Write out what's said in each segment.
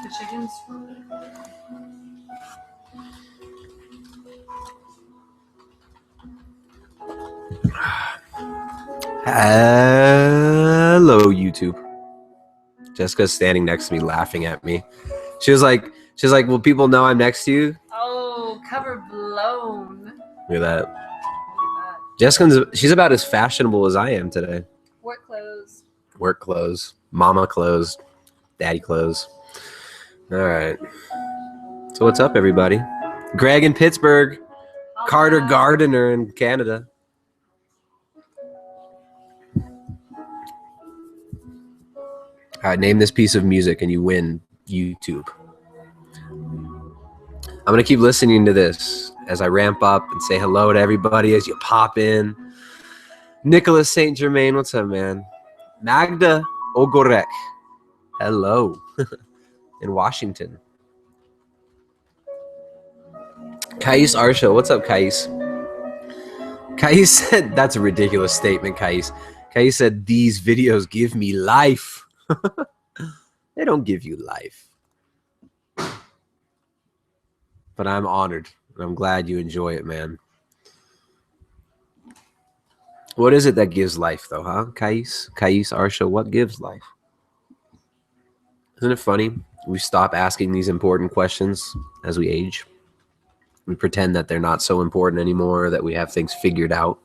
The chickens. Hello, YouTube. Jessica's standing next to me, laughing at me. She was like, "Will people know I'm next to you?" Oh, cover blown. Look at that. She's about as fashionable as I am today. Work clothes. Work clothes, mama clothes, daddy clothes. All right. So what's up, everybody? Greg in Pittsburgh, Carter Gardiner in Canada. All right, name this piece of music and you win YouTube. I'm going to keep listening to this as I ramp up and say hello to everybody as you pop in. Nicholas St. Germain, what's up, man? Magda Ogorek, hello, in Washington. Kais Arsha, what's up, Kais? Kais said, that's a ridiculous statement, Kais. Kais said, these videos give me life. They don't give you life. But I'm honored, and I'm glad you enjoy it, man. What is it that gives life, though, huh? Kais Arsha, what gives life? Isn't it funny? We stop asking these important questions as we age. We pretend that they're not so important anymore, that we have things figured out.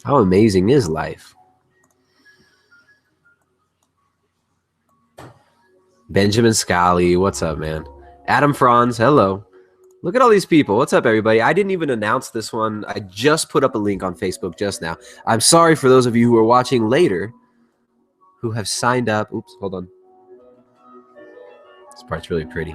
How amazing is life? Benjamin Scally, what's up, man? Adam Franz, hello. Look at all these people. What's up, everybody? I didn't even announce this one. I just put up a link on Facebook just now. I'm sorry for those of you who are watching later who have signed up. Oops, hold on. This part's really pretty.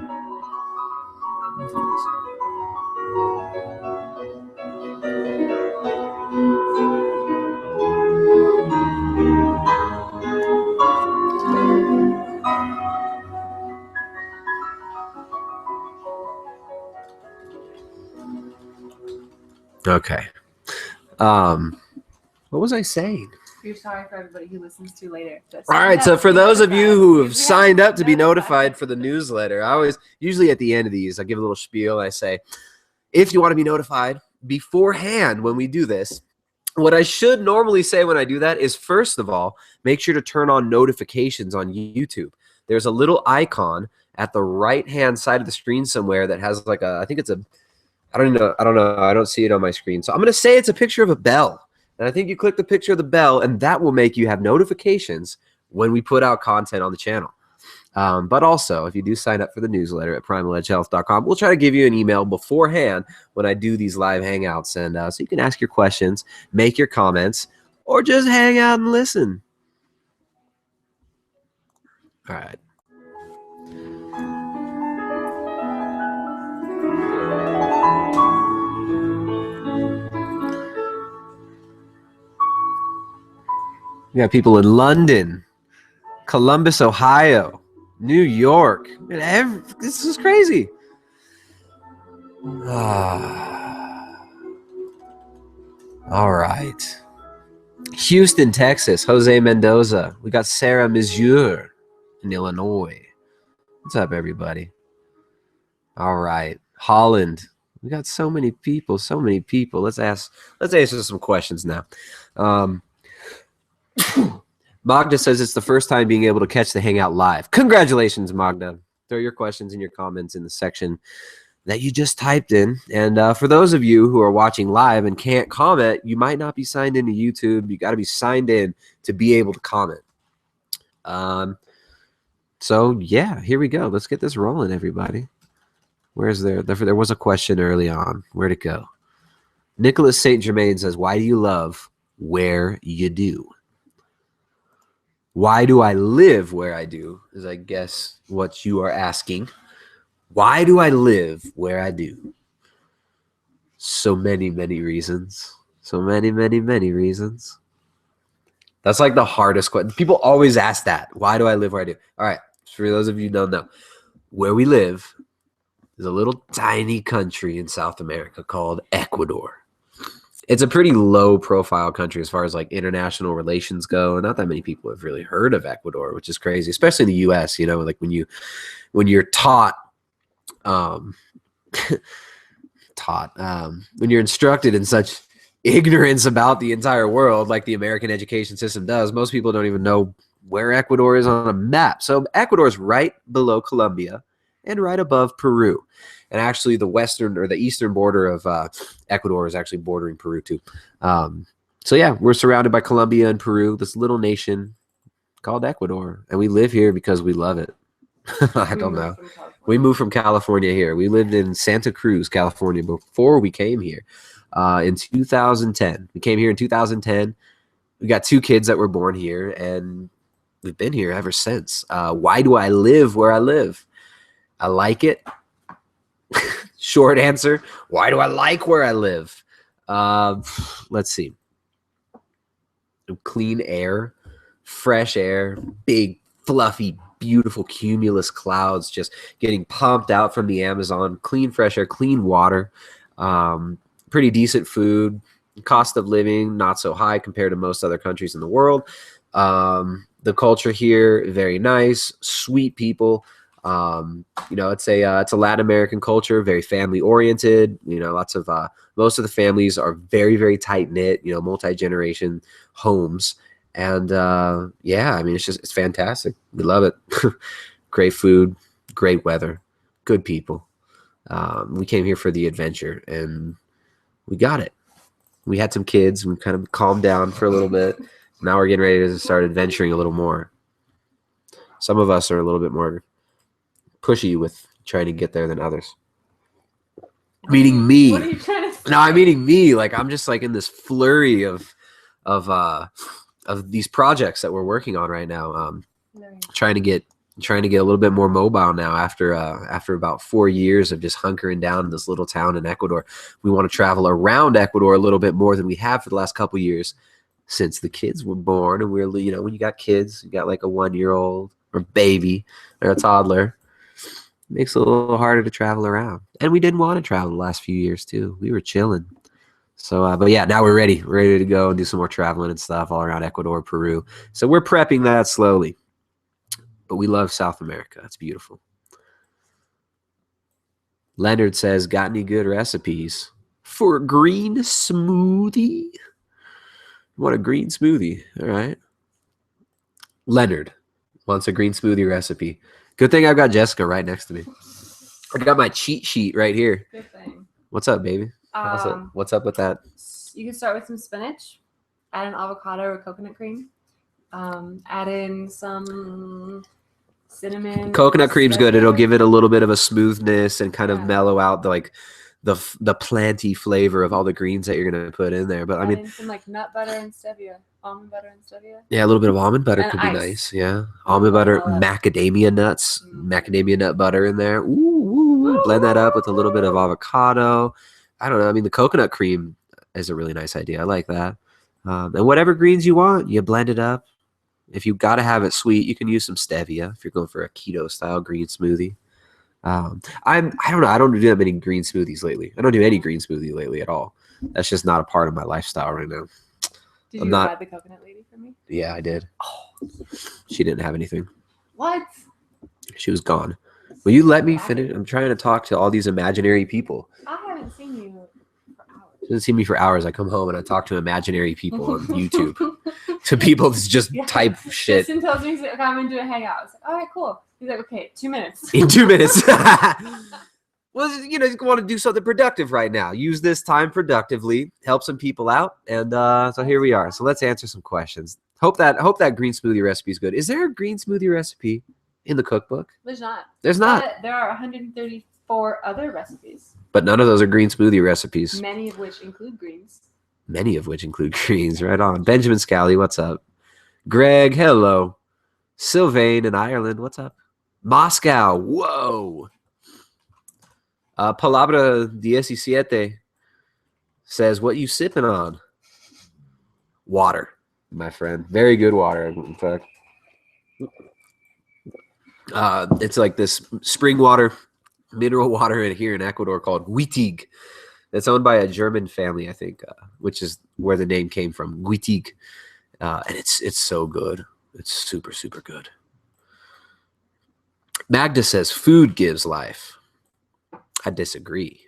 Okay. What was I saying? You're sorry for everybody who listens to later. All right, so for those of you who have signed up to be notified for the newsletter, usually at the end of these, I give a little spiel. I say, if you want to be notified beforehand when we do this, what I should normally say when I do that is, first of all, make sure to turn on notifications on YouTube. There's a little icon at the right-hand side of the screen somewhere that has like a, I think it's a, I don't know. I don't see it on my screen. So I'm going to say it's a picture of a bell. And I think you click the picture of the bell, and that will make you have notifications when we put out content on the channel. But also, if you do sign up for the newsletter at primaledgehealth.com, we'll try to give you an email beforehand when I do these live hangouts. And so you can ask your questions, make your comments, or just hang out and listen. All right. We got people in London, Columbus, Ohio, New York. This is crazy. All right. Houston, Texas, Jose Mendoza. We got Sarah Mizur in Illinois. What's up, everybody? All right. Holland. We got so many people, so many people. Let's answer some questions now. Magda says it's the first time being able to catch the Hangout live. Congratulations, Magda. Throw your questions and your comments in the section that you just typed in. And for those of you who are watching live and can't comment, you might not be signed into YouTube. You got to be signed in to be able to comment. So, yeah, here we go. Let's get this rolling, everybody. Where's there? There was a question early on. Where'd it go? Nicholas St. Germain says, why do you love where you do? Why do I live where I do is, I guess, what you are asking. Why do I live where I do? So many, many reasons. So many, many, many reasons. That's like the hardest question. People always ask that. Why do I live where I do? All right. For those of you who don't know, where we live is a little tiny country in South America called Ecuador. it's a pretty low profile country as far as like international relations go. Not that many people have really heard of Ecuador, which is crazy, especially in the US, you know, like when you're taught, um, when you're instructed in such ignorance about the entire world, like the American education system does, most people don't even know where Ecuador is on a map. So Ecuador is right below Colombia and right above Peru. And actually the western or the eastern border of Ecuador is actually bordering Peru too. So yeah, we're surrounded by Colombia and Peru, this little nation called Ecuador. And we live here because we love it. I don't know. We moved from California here. We lived in Santa Cruz, California before we came here in 2010. We came here in 2010. We got 2 kids that were born here, and we've been here ever since. Why do I live where I live? I like it. Short answer. Why do I like where I live? Let's see. Clean air, fresh air, big, fluffy, beautiful cumulus clouds just getting pumped out from the Amazon. Clean, fresh air, clean water. Pretty decent food. Cost of living, not so high compared to most other countries in the world. The culture here, very nice, sweet people. You know, it's a Latin American culture, very family oriented. You know, lots of most of the families are very, very tight knit. You know, multi-generation homes, and yeah, I mean, it's fantastic. We love it. Great food, great weather, good people. We came here for the adventure, and we got it. We had some kids. We kind of calmed down for a little bit. Now we're getting ready to start adventuring a little more. Some of us are a little bit more pushy with trying to get there than others. Meaning me. What are you trying to say? No, I'm meaning me. Like I'm just like in this flurry of these projects that we're working on right now. Trying to get a little bit more mobile now after about 4 years of just hunkering down in this little town in Ecuador. We want to travel around Ecuador a little bit more than we have for the last couple years since the kids were born. And we're, you know, when you got kids, you got like a 1-year-old or baby or a toddler, it makes it a little harder to travel around. And we didn't want to travel the last few years too. We were chilling. So, but yeah, now we're ready. We're ready to go and do some more traveling and stuff all around Ecuador, Peru. So we're prepping that slowly. But we love South America. It's beautiful. Leonard says, got any good recipes for a green smoothie? You want a green smoothie? All right. Leonard wants a green smoothie recipe. Good thing I've got Jessica right next to me. I got my cheat sheet right here. Good thing. What's up, baby? What's up with that? You can start with some spinach, add an avocado or coconut cream, add in some cinnamon. Coconut cream's good. It'll give it a little bit of a smoothness and kind of mellow out the planty flavor of all the greens that you're gonna put in there. But I mean, some like nut butter and stevia, almond butter and stevia. Yeah, a little bit of almond butter could be ice. Nice. Yeah, almond butter, macadamia nuts, macadamia nut butter in there. Ooh, blend that up with a little bit of avocado. I don't know. I mean, the coconut cream is a really nice idea. I like that. And whatever greens you want, you blend it up. If you got to have it sweet, you can use some stevia if you're going for a keto style green smoothie. I don't know. I don't do that many green smoothies lately. I don't do any green smoothie lately at all. That's just not a part of my lifestyle right now. Did you buy the coconut lady for me? Yeah, I did. Oh, she didn't have anything. What? She was gone. Will you let me finish? I'm trying to talk to all these imaginary people. I haven't seen you for hours. She doesn't see me for hours. I come home and I talk to imaginary people on YouTube. To people that just type shit. Justin tells me, he's like, okay, I'm going to do a hangout. I was like, all right, cool. He's like, okay, 2 minutes. In 2 minutes. Well, you know, you want to do something productive right now. Use this time productively. Help some people out. And so here we are. So let's answer some questions. Hope that green smoothie recipe is good. Is there a green smoothie recipe in the cookbook? There's not. There's not. But there are 134 other recipes. But none of those are green smoothie recipes. Many of which include greens. Many of which include greens. Right on. Benjamin Scally, what's up? Greg, hello. Sylvain in Ireland, what's up? Moscow, whoa. Palabra 17 says, what you sipping on? Water, my friend. Very good water, in fact. It's like this spring water, mineral water here in Ecuador called Wittig. It's owned by a German family, I think, which is where the name came from, Wittig. And it's so good. It's super, super good. Magda says, food gives life. I disagree.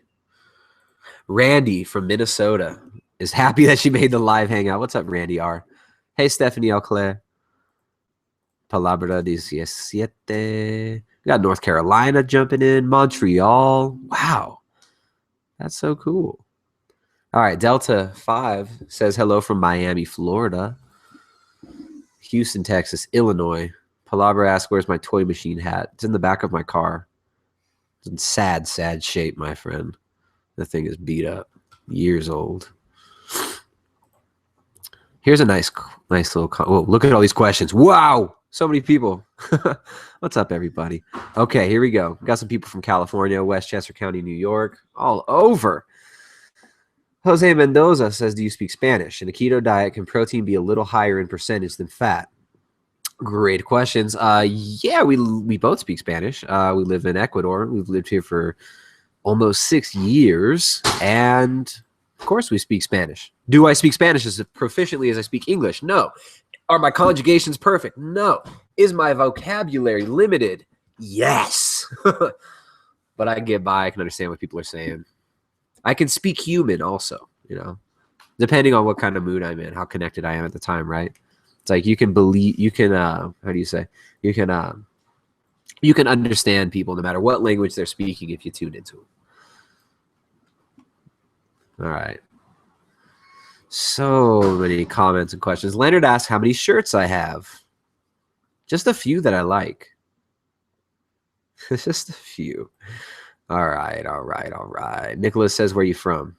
Randy from Minnesota is happy that she made the live hangout. What's up, Randy R? Hey, Stephanie Alclair. Palabra 17. We got North Carolina jumping in. Montreal. Wow. That's so cool. All right. Delta 5 says hello from Miami, Florida. Houston, Texas. Illinois. Palabra asks, where's my toy machine hat? It's in the back of my car. It's in sad, sad shape, my friend. The thing is beat up. Years old. Here's a nice little... Oh, look at all these questions. Wow! So many people. What's up, everybody? Okay, here we go. We got some people from California, Westchester County, New York, all over. Jose Mendoza says, do you speak Spanish? In a keto diet, can protein be a little higher in percentage than fat? Great questions. Yeah, we both speak Spanish. We live in Ecuador. We've lived here for almost 6 years. And, of course, we speak Spanish. Do I speak Spanish as proficiently as I speak English? No. Are my conjugations perfect? No. Is my vocabulary limited? Yes. But I get by. I can understand what people are saying. I can speak human also, depending on what kind of mood I'm in, how connected I am at the time, right? It's like you can how do you say? You can understand people no matter what language they're speaking if you tune into them. All right. So many comments and questions. Leonard asks how many shirts I have. Just a few that I like. Just a few. All right. Nicholas says, where are you from?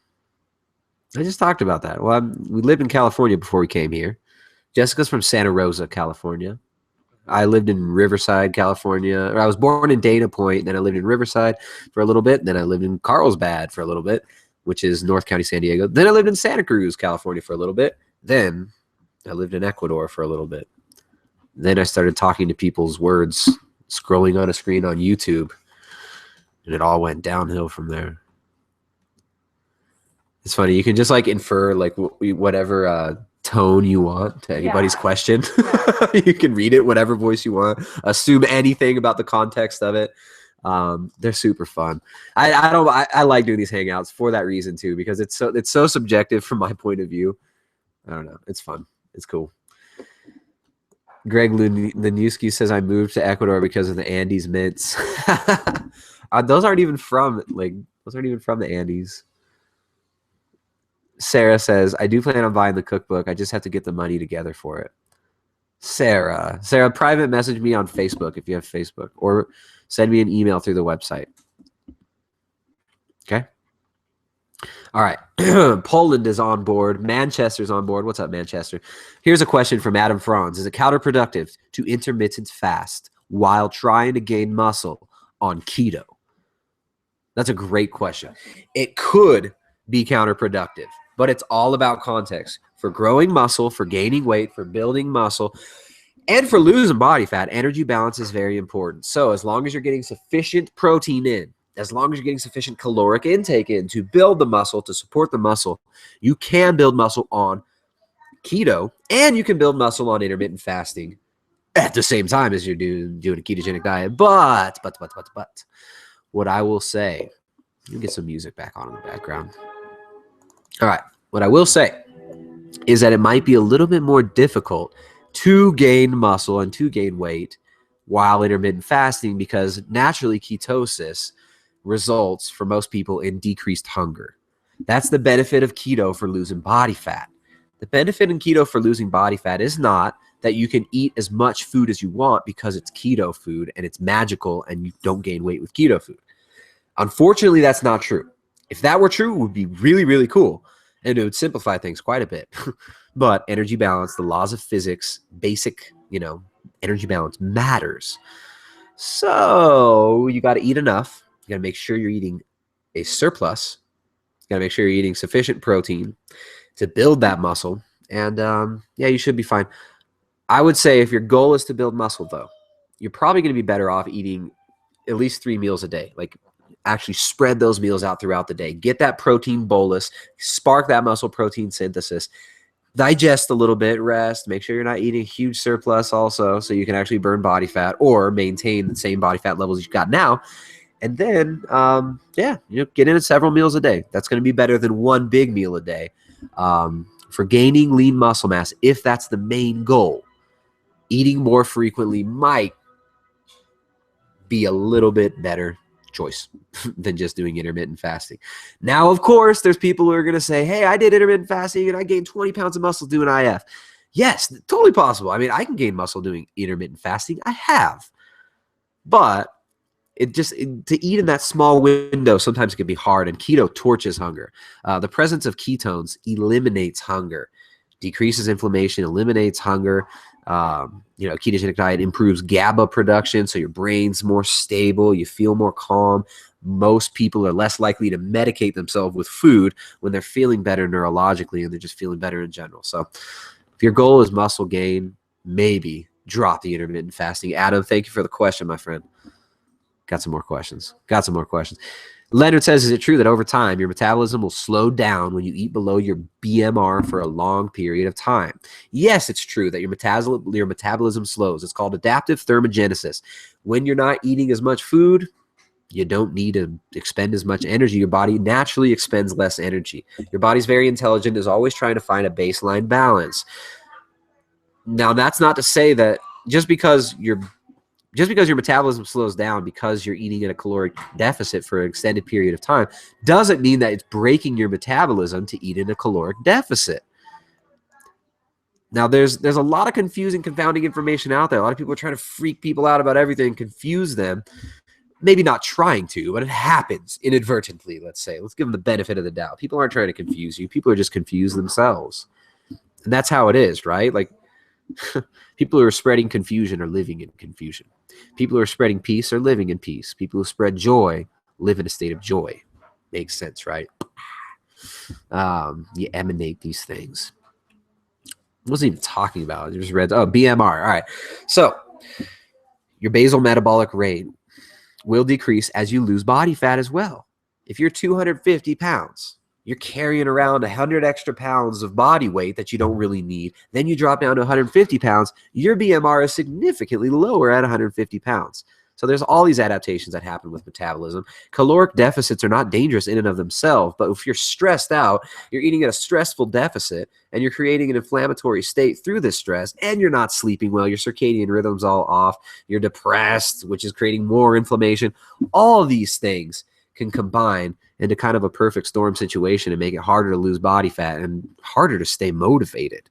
I just talked about that. Well, we lived in California before we came here. Jessica's from Santa Rosa, California. I lived in Riverside, California. Or I was born in Dana Point, then I lived in Riverside for a little bit. Then I lived in Carlsbad for a little bit, which is North County, San Diego. Then I lived in Santa Cruz, California for a little bit. Then I lived in Ecuador for a little bit. Then I started talking to people's words, scrolling on a screen on YouTube. And it all went downhill from there. It's funny. You can just infer whatever tone you want to anybody's question. You can read it, whatever voice you want. Assume anything about the context of it. They're super fun. I like doing these hangouts for that reason too, because it's so subjective from my point of view. I don't know. It's fun. It's cool. Greg Lanuski says I moved to Ecuador because of the Andes mints. Those aren't even from the Andes. Sarah says, I do plan on buying the cookbook. I just have to get the money together for it. Sarah, private message me on Facebook if you have Facebook, or send me an email through the website. Okay. All right. Poland is on board. Manchester's on board. What's up, Manchester? Here's a question from Adam Franz. Is it counterproductive to intermittent fast while trying to gain muscle on keto? That's a great question. It could be counterproductive, but it's all about context. For growing muscle, for gaining weight, for building muscle, and for losing body fat, energy balance is very important. So as long as you're getting sufficient protein in, as long as you're getting sufficient caloric intake in to build the muscle, to support the muscle, you can build muscle on keto, and you can build muscle on intermittent fasting at the same time as you're doing a ketogenic diet. But what I will say, let me get some music back on in the background. All right. What I will say is that it might be a little bit more difficult to gain muscle and to gain weight while intermittent fasting, because naturally ketosis results for most people in decreased hunger. That's the benefit of keto for losing body fat. The benefit in keto for losing body fat is not that you can eat as much food as you want because it's keto food and it's magical and you don't gain weight with keto food. Unfortunately, that's not true. If that were true, it would be really, really cool. And it would simplify things quite a bit. But energy balance, the laws of physics, basic, energy balance matters. So you got to eat enough. You got to make sure you're eating a surplus. You got to make sure you're eating sufficient protein to build that muscle. And you should be fine. I would say if your goal is to build muscle, though, you're probably going to be better off eating at least 3 meals a day. Like actually spread those meals out throughout the day. Get that protein bolus, spark that muscle protein synthesis, digest a little bit, rest, make sure you're not eating a huge surplus also so you can actually burn body fat or maintain the same body fat levels you've got now. And then, get in several meals a day. That's going to be better than one big meal a day. For gaining lean muscle mass, if that's the main goal, eating more frequently might be a little bit better choice than just doing intermittent fasting. Now, of course, there's people who are going to say, hey, I did intermittent fasting and I gained 20 pounds of muscle doing IF. Yes, totally possible. I mean, I can gain muscle doing intermittent fasting. I have. But to eat in that small window, sometimes it can be hard, and keto torches hunger. The presence of ketones eliminates hunger, decreases inflammation, eliminates hunger. Ketogenic diet improves GABA production, so your brain's more stable, you feel more calm. Most people are less likely to medicate themselves with food when they're feeling better neurologically and they're just feeling better in general. So if your goal is muscle gain, maybe drop the intermittent fasting. Adam, thank you for the question, my friend. Got some more questions. Leonard says, is it true that over time your metabolism will slow down when you eat below your BMR for a long period of time? Yes, it's true that your metabolism slows. It's called adaptive thermogenesis. When you're not eating as much food, you don't need to expend as much energy. Your body naturally expends less energy. Your body's very intelligent, is always trying to find a baseline balance. Now, that's not to say that just because your metabolism slows down because you're eating at a caloric deficit for an extended period of time doesn't mean that it's breaking your metabolism to eat in a caloric deficit. Now, there's a lot of confusing, confounding information out there. A lot of people are trying to freak people out about everything, confuse them. Maybe not trying to, but it happens inadvertently, let's say. Let's give them the benefit of the doubt. People aren't trying to confuse you. People are just confused themselves. And that's how it is, right? Like, people who are spreading confusion are living in confusion. People who are spreading peace are living in peace. People who spread joy live in a state of joy. Makes sense, right? You emanate these things. I wasn't even talking about it. I just read, BMR. All right. So your basal metabolic rate will decrease as you lose body fat as well. If you're 250 pounds, you're carrying around 100 extra pounds of body weight that you don't really need. Then you drop down to 150 pounds. Your BMR is significantly lower at 150 pounds. So there's all these adaptations that happen with metabolism. Caloric deficits are not dangerous in and of themselves, but if you're stressed out, you're eating at a stressful deficit, and you're creating an inflammatory state through this stress, and you're not sleeping well, your circadian rhythm's all off, you're depressed, which is creating more inflammation. All of these things can combine into kind of a perfect storm situation and make it harder to lose body fat and harder to stay motivated.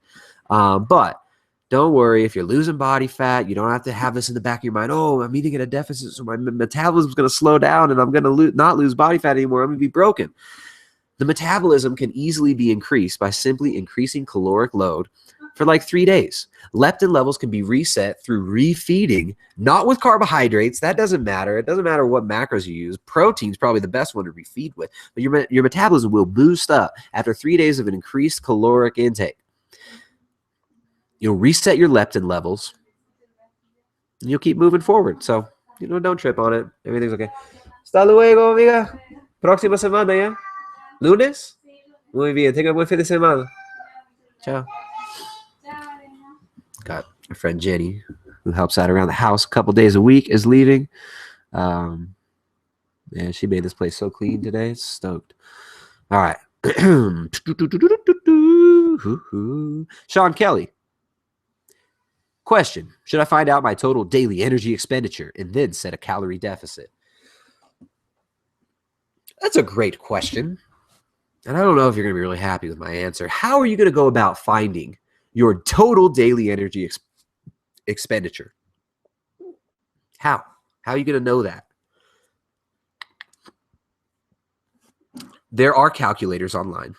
But don't worry, if you're losing body fat, you don't have to have this in the back of your mind. Oh, I'm eating at a deficit, so my metabolism is going to slow down and I'm going to not lose body fat anymore. I'm going to be broken. The metabolism can easily be increased by simply increasing caloric load for like 3 days. Leptin levels can be reset through refeeding, not with carbohydrates. That doesn't matter. It doesn't matter what macros you use. Protein's probably the best one to refeed with. But your metabolism will boost up after 3 days of an increased caloric intake. You'll reset your leptin levels, and you'll keep moving forward. So, don't trip on it. Everything's okay. Hasta luego, amiga. Próxima semana, ¿ya? ¿Lunes? Muy bien. Tenga buen fin de semana. Ciao. Got my friend Jenny, who helps out around the house a couple days a week, is leaving. Man, she made this place so clean today. It's stoked. All right. Sean Kelly. Question: should I find out my total daily energy expenditure and then set a calorie deficit? That's a great question. And I don't know if you're going to be really happy with my answer. How are you going to go about finding your total daily energy expenditure? How? How are you going to know that? There are calculators online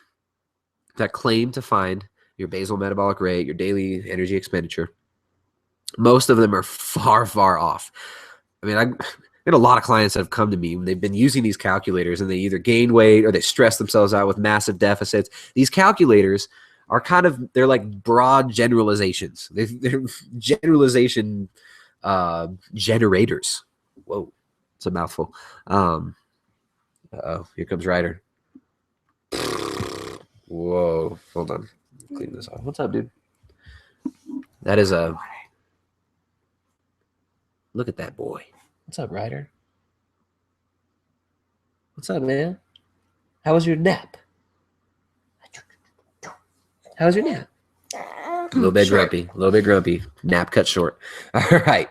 that claim to find your basal metabolic rate, your daily energy expenditure. Most of them are far, far off. I mean, I get a lot of clients that have come to me and they've been using these calculators and they either gain weight or they stress themselves out with massive deficits. These calculators are they're like broad generalizations. They're generalization generators. Whoa, it's a mouthful. Uh-oh, here comes Ryder. Whoa, hold on. Clean this off. What's up, dude? That is a... Look at that boy. What's up, Ryder? What's up, man? How was your nap? How was your nap? A little bit grumpy. A little bit grumpy. Nap cut short. All right.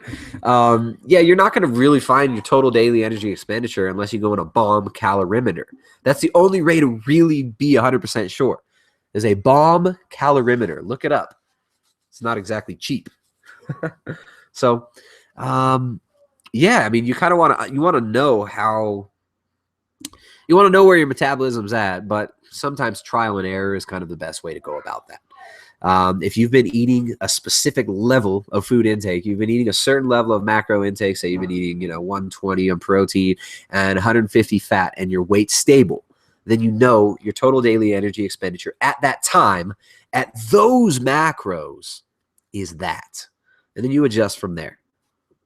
Yeah, you're not going to really find your total daily energy expenditure unless you go on a bomb calorimeter. That's the only way to really be 100% sure. Is a bomb calorimeter. Look it up. It's not exactly cheap. So, yeah, I mean, you kind of want to know how you want to know where your metabolism's at, but sometimes trial and error is kind of the best way to go about that. If you've been eating a specific level of food intake, you've been eating a certain level of macro intake, say you've been eating, 120 on protein and 150 fat, and your weight's stable, then you know your total daily energy expenditure at that time, at those macros, is that. And then you adjust from there.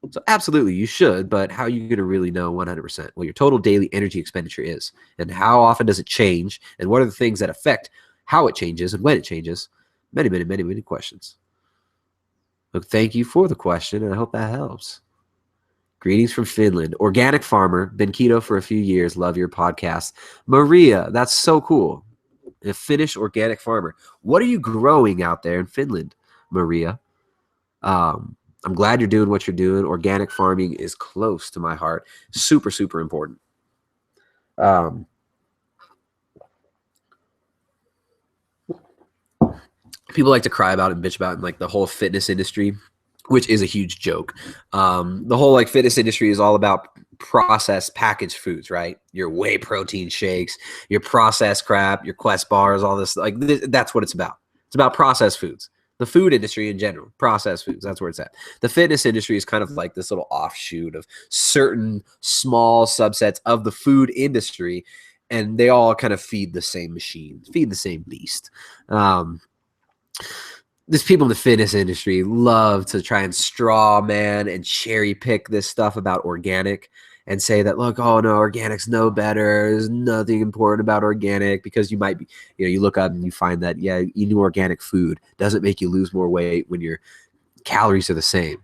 So absolutely, you should, but how are you going to really know 100% what your total daily energy expenditure is? And how often does it change? And what are the things that affect how it changes and when it changes? Many, many, many, many questions. Look, thank you for the question, and I hope that helps. Greetings from Finland. Organic farmer, been keto for a few years. Love your podcast. Maria, that's so cool. A Finnish organic farmer. What are you growing out there in Finland, Maria? I'm glad you're doing what you're doing. Organic farming is close to my heart. Super, super important. People like to cry about it and bitch about it in like the whole fitness industry, which is a huge joke. The whole like fitness industry is all about processed packaged foods, right? Your whey protein shakes, your processed crap, your Quest bars, all this. Like that's what it's about. It's about processed foods. The food industry in general, processed foods, that's where it's at. The fitness industry is kind of like this little offshoot of certain small subsets of the food industry, and they all kind of feed the same machine, feed the same beast. These people in the fitness industry love to try and straw man and cherry pick this stuff about organic and say that, look, oh no, organic's no better. There's nothing important about organic, because you might be, you look up and you find that, yeah, eating organic food doesn't make you lose more weight when your calories are the same.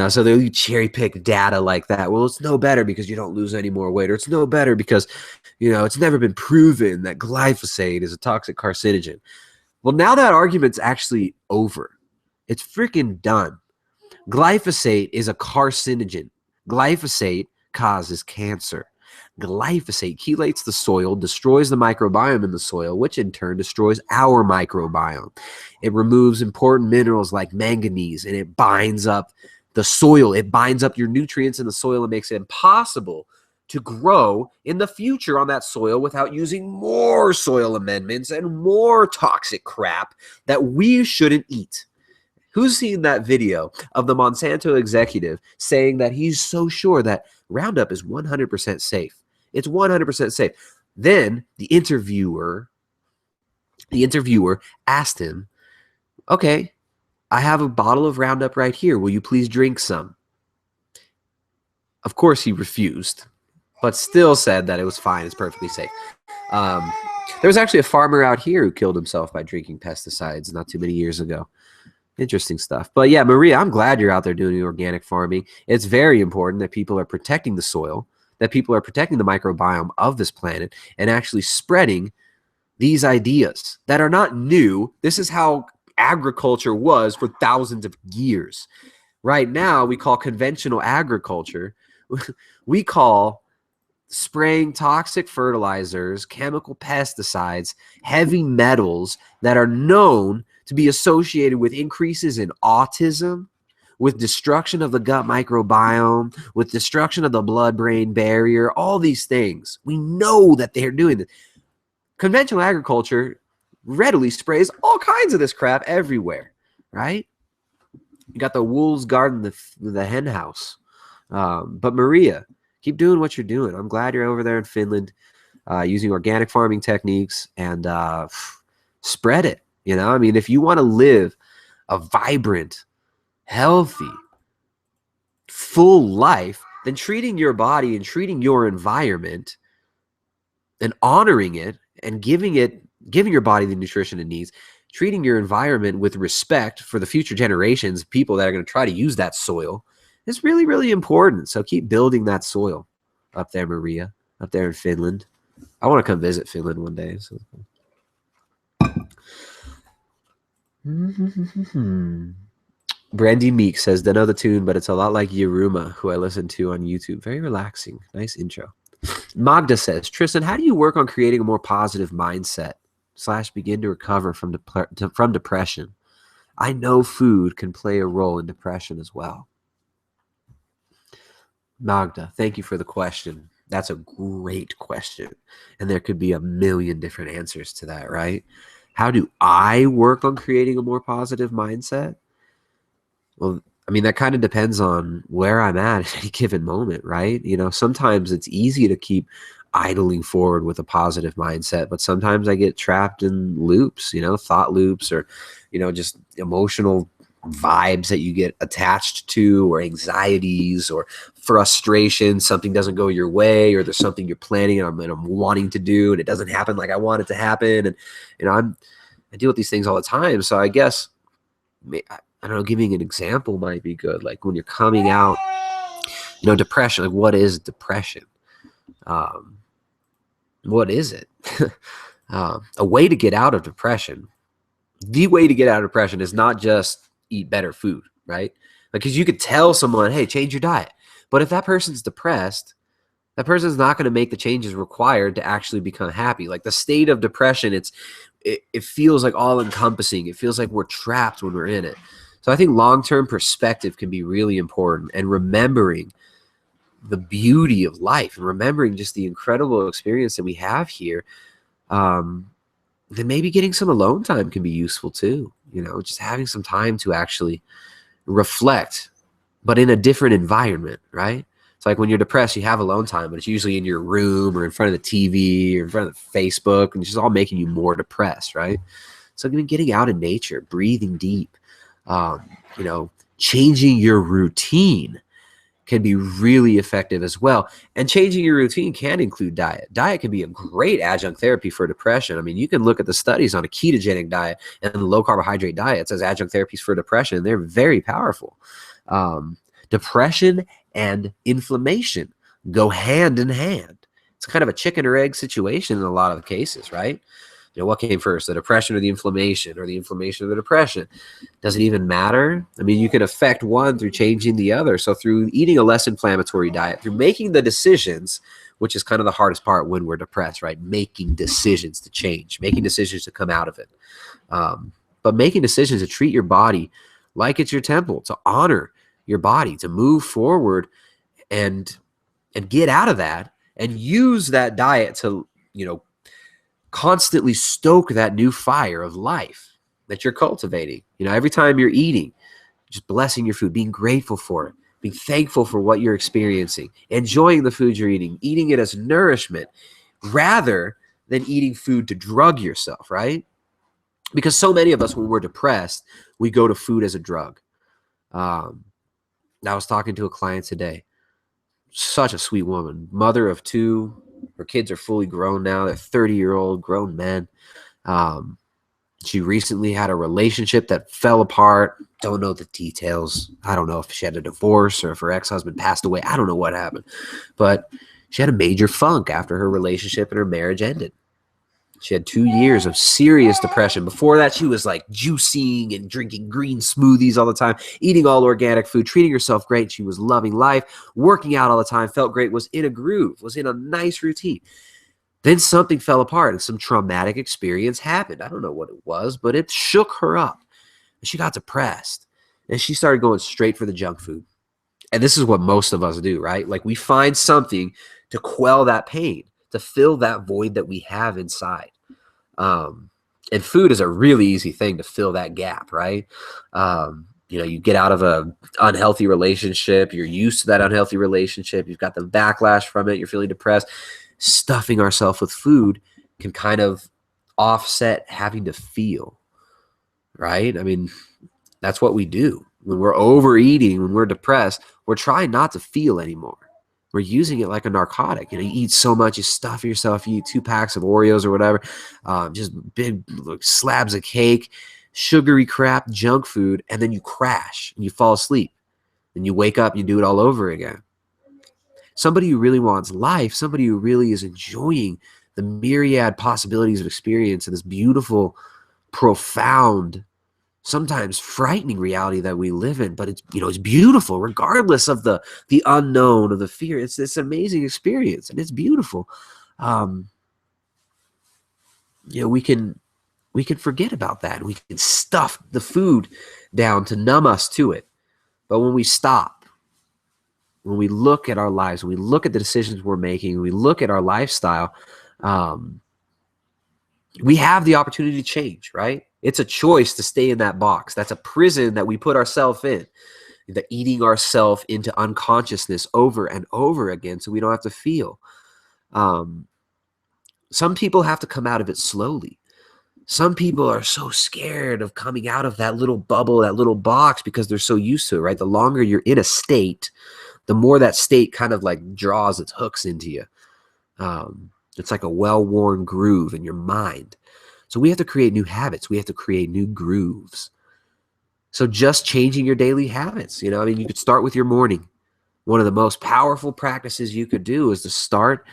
So they'll cherry pick data like that. Well, it's no better because you don't lose any more weight, or it's no better because, it's never been proven that glyphosate is a toxic carcinogen. Well, now that argument's actually over. It's freaking done. Glyphosate is a carcinogen. Glyphosate causes cancer. Glyphosate chelates the soil, destroys the microbiome in the soil, which in turn destroys our microbiome. It removes important minerals like manganese, and it binds up the soil. It binds up your nutrients in the soil and makes it impossible to grow in the future on that soil without using more soil amendments and more toxic crap that we shouldn't eat. Who's seen that video of the Monsanto executive saying that he's so sure that Roundup is 100% safe? It's 100% safe. Then the interviewer asked him, okay, I have a bottle of Roundup right here. Will you please drink some? Of course he refused, but still said that it was fine. It's perfectly safe. There was actually a farmer out here who killed himself by drinking pesticides not too many years ago. Interesting stuff. But yeah, Maria, I'm glad you're out there doing organic farming. It's very important that people are protecting the soil, that people are protecting the microbiome of this planet, and actually spreading these ideas that are not new. This is how agriculture was for thousands of years. Right now, we call conventional agriculture, we call spraying toxic fertilizers, chemical pesticides, heavy metals that are known to be associated with increases in autism, with destruction of the gut microbiome, with destruction of the blood-brain barrier, all these things. We know that they're doing this. Conventional agriculture readily sprays all kinds of this crap everywhere, right? You got the wolves guarding the hen house. But Maria, keep doing what you're doing. I'm glad you're over there in Finland using organic farming techniques, and spread it. I mean, if you want to live a vibrant, healthy, full life, then treating your body and treating your environment and honoring it and giving your body the nutrition it needs, treating your environment with respect for the future generations, people that are going to try to use that soil, is really, really important. So keep building that soil up there, Maria, up there in Finland. I want to come visit Finland one day. So. Brandy Meek says, don't know the tune, but it's a lot like Yeruma, who I listen to on YouTube. Very relaxing. Nice intro. Magda says, Tristan, how do you work on creating a more positive mindset / begin to recover from depression? I know food can play a role in depression as well. Magda, thank you for the question. That's a great question. And there could be a million different answers to that, right? How do I work on creating a more positive mindset? Well, I mean, that kind of depends on where I'm at any given moment, right? You know, sometimes it's easy to keep idling forward with a positive mindset, but sometimes I get trapped in loops, you know, thought loops, or, you know, just emotional vibes that you get attached to, or anxieties or frustration. Something doesn't go your way, or there's something you're planning and I'm wanting to do, and it doesn't happen like I want it to happen. And, you know, I deal with these things all the time. So I guess, I don't know, giving an example might be good. Like when you're coming out, you know, depression, like what is depression? What is it? A way to get out of depression. The way to get out of depression is not just eat better food, right? Because you could tell someone, hey, change your diet. But if that person's depressed, that person's not going to make the changes required to actually become happy. Like the state of depression, it feels like all encompassing. It feels like we're trapped when we're in it. So I think long-term perspective can be really important, and remembering the beauty of life and remembering just the incredible experience that we have here. Then maybe getting some alone time can be useful too. You know, just having some time to actually reflect, but in a different environment, right? It's like when you're depressed, you have alone time, but it's usually in your room or in front of the TV or in front of Facebook, and it's just all making you more depressed, right? So getting out in nature, breathing deep, you know, changing your routine can be really effective as well. And changing your routine can include diet. Diet can be a great adjunct therapy for depression. I mean, you can look at the studies on a ketogenic diet and low carbohydrate diets as adjunct therapies for depression. They're very powerful. Depression and inflammation go hand in hand. It's kind of a chicken or egg situation in a lot of the cases, right? You know, what came first, the depression or the inflammation, or the inflammation or the depression? Does it even matter? I mean, you can affect one through changing the other. So through eating a less inflammatory diet, through making the decisions, which is kind of the hardest part when we're depressed, right? Making decisions to change, making decisions to come out of it. But making decisions to treat your body like it's your temple, to honor your body, to move forward and get out of that, and use that diet to, you know, constantly stoke that new fire of life that you're cultivating. You know, every time you're eating, just blessing your food, being grateful for it, being thankful for what you're experiencing, enjoying the food you're eating it as nourishment rather than eating food to drug yourself, right? Because so many of us, when we're depressed, we go to food as a drug. I was talking to a client today, such a sweet woman, mother of 2. Her kids are fully grown now. They're 30-year-old grown men. She recently had a relationship that fell apart. Don't know the details. I don't know if she had a divorce or if her ex-husband passed away. I don't know what happened. But she had a major funk after her relationship and her marriage ended. She had 2 years of serious depression. Before that, she was like juicing and drinking green smoothies all the time, eating all organic food, treating herself great. She was loving life, working out all the time, felt great, was in a groove, was in a nice routine. Then something fell apart and some traumatic experience happened. I don't know what it was, but it shook her up. And she got depressed. And she started going straight for the junk food. And this is what most of us do, right? Like we find something to quell that pain, to fill that void that we have inside. And food is a really easy thing to fill that gap, right? You know, you get out of a unhealthy relationship, you're used to that unhealthy relationship, you've got the backlash from it, you're feeling depressed. Stuffing ourselves with food can kind of offset having to feel, right? I mean, that's what we do. When we're overeating, when we're depressed, we're trying not to feel anymore. We're using it like a narcotic. You eat so much, you stuff yourself, you eat 2 packs of Oreos or whatever, just big slabs of cake, sugary crap, junk food, and then you crash and you fall asleep. And you wake up and you do it all over again. Somebody who really wants life, somebody who really is enjoying the myriad possibilities of experience and this beautiful, profound, sometimes frightening reality that we live in, but it's beautiful regardless of the unknown, of the fear. It's this amazing experience and it's beautiful. We can forget about that. We can stuff the food down to numb us to it. But when we stop, when we look at our lives, when we look at the decisions we're making, when we look at our lifestyle, we have the opportunity to change, right? It's a choice to stay in that box. That's a prison that we put ourselves in, the eating ourselves into unconsciousness over and over again so we don't have to feel. Some people have to come out of it slowly. Some people are so scared of coming out of that little bubble, that little box, because they're so used to it, right? The longer you're in a state, the more that state kind of like draws its hooks into you. It's like a well-worn groove in your mind. So we have to create new habits. We have to create new grooves. So just changing your daily habits, you could start with your morning. One of the most powerful practices you could do is start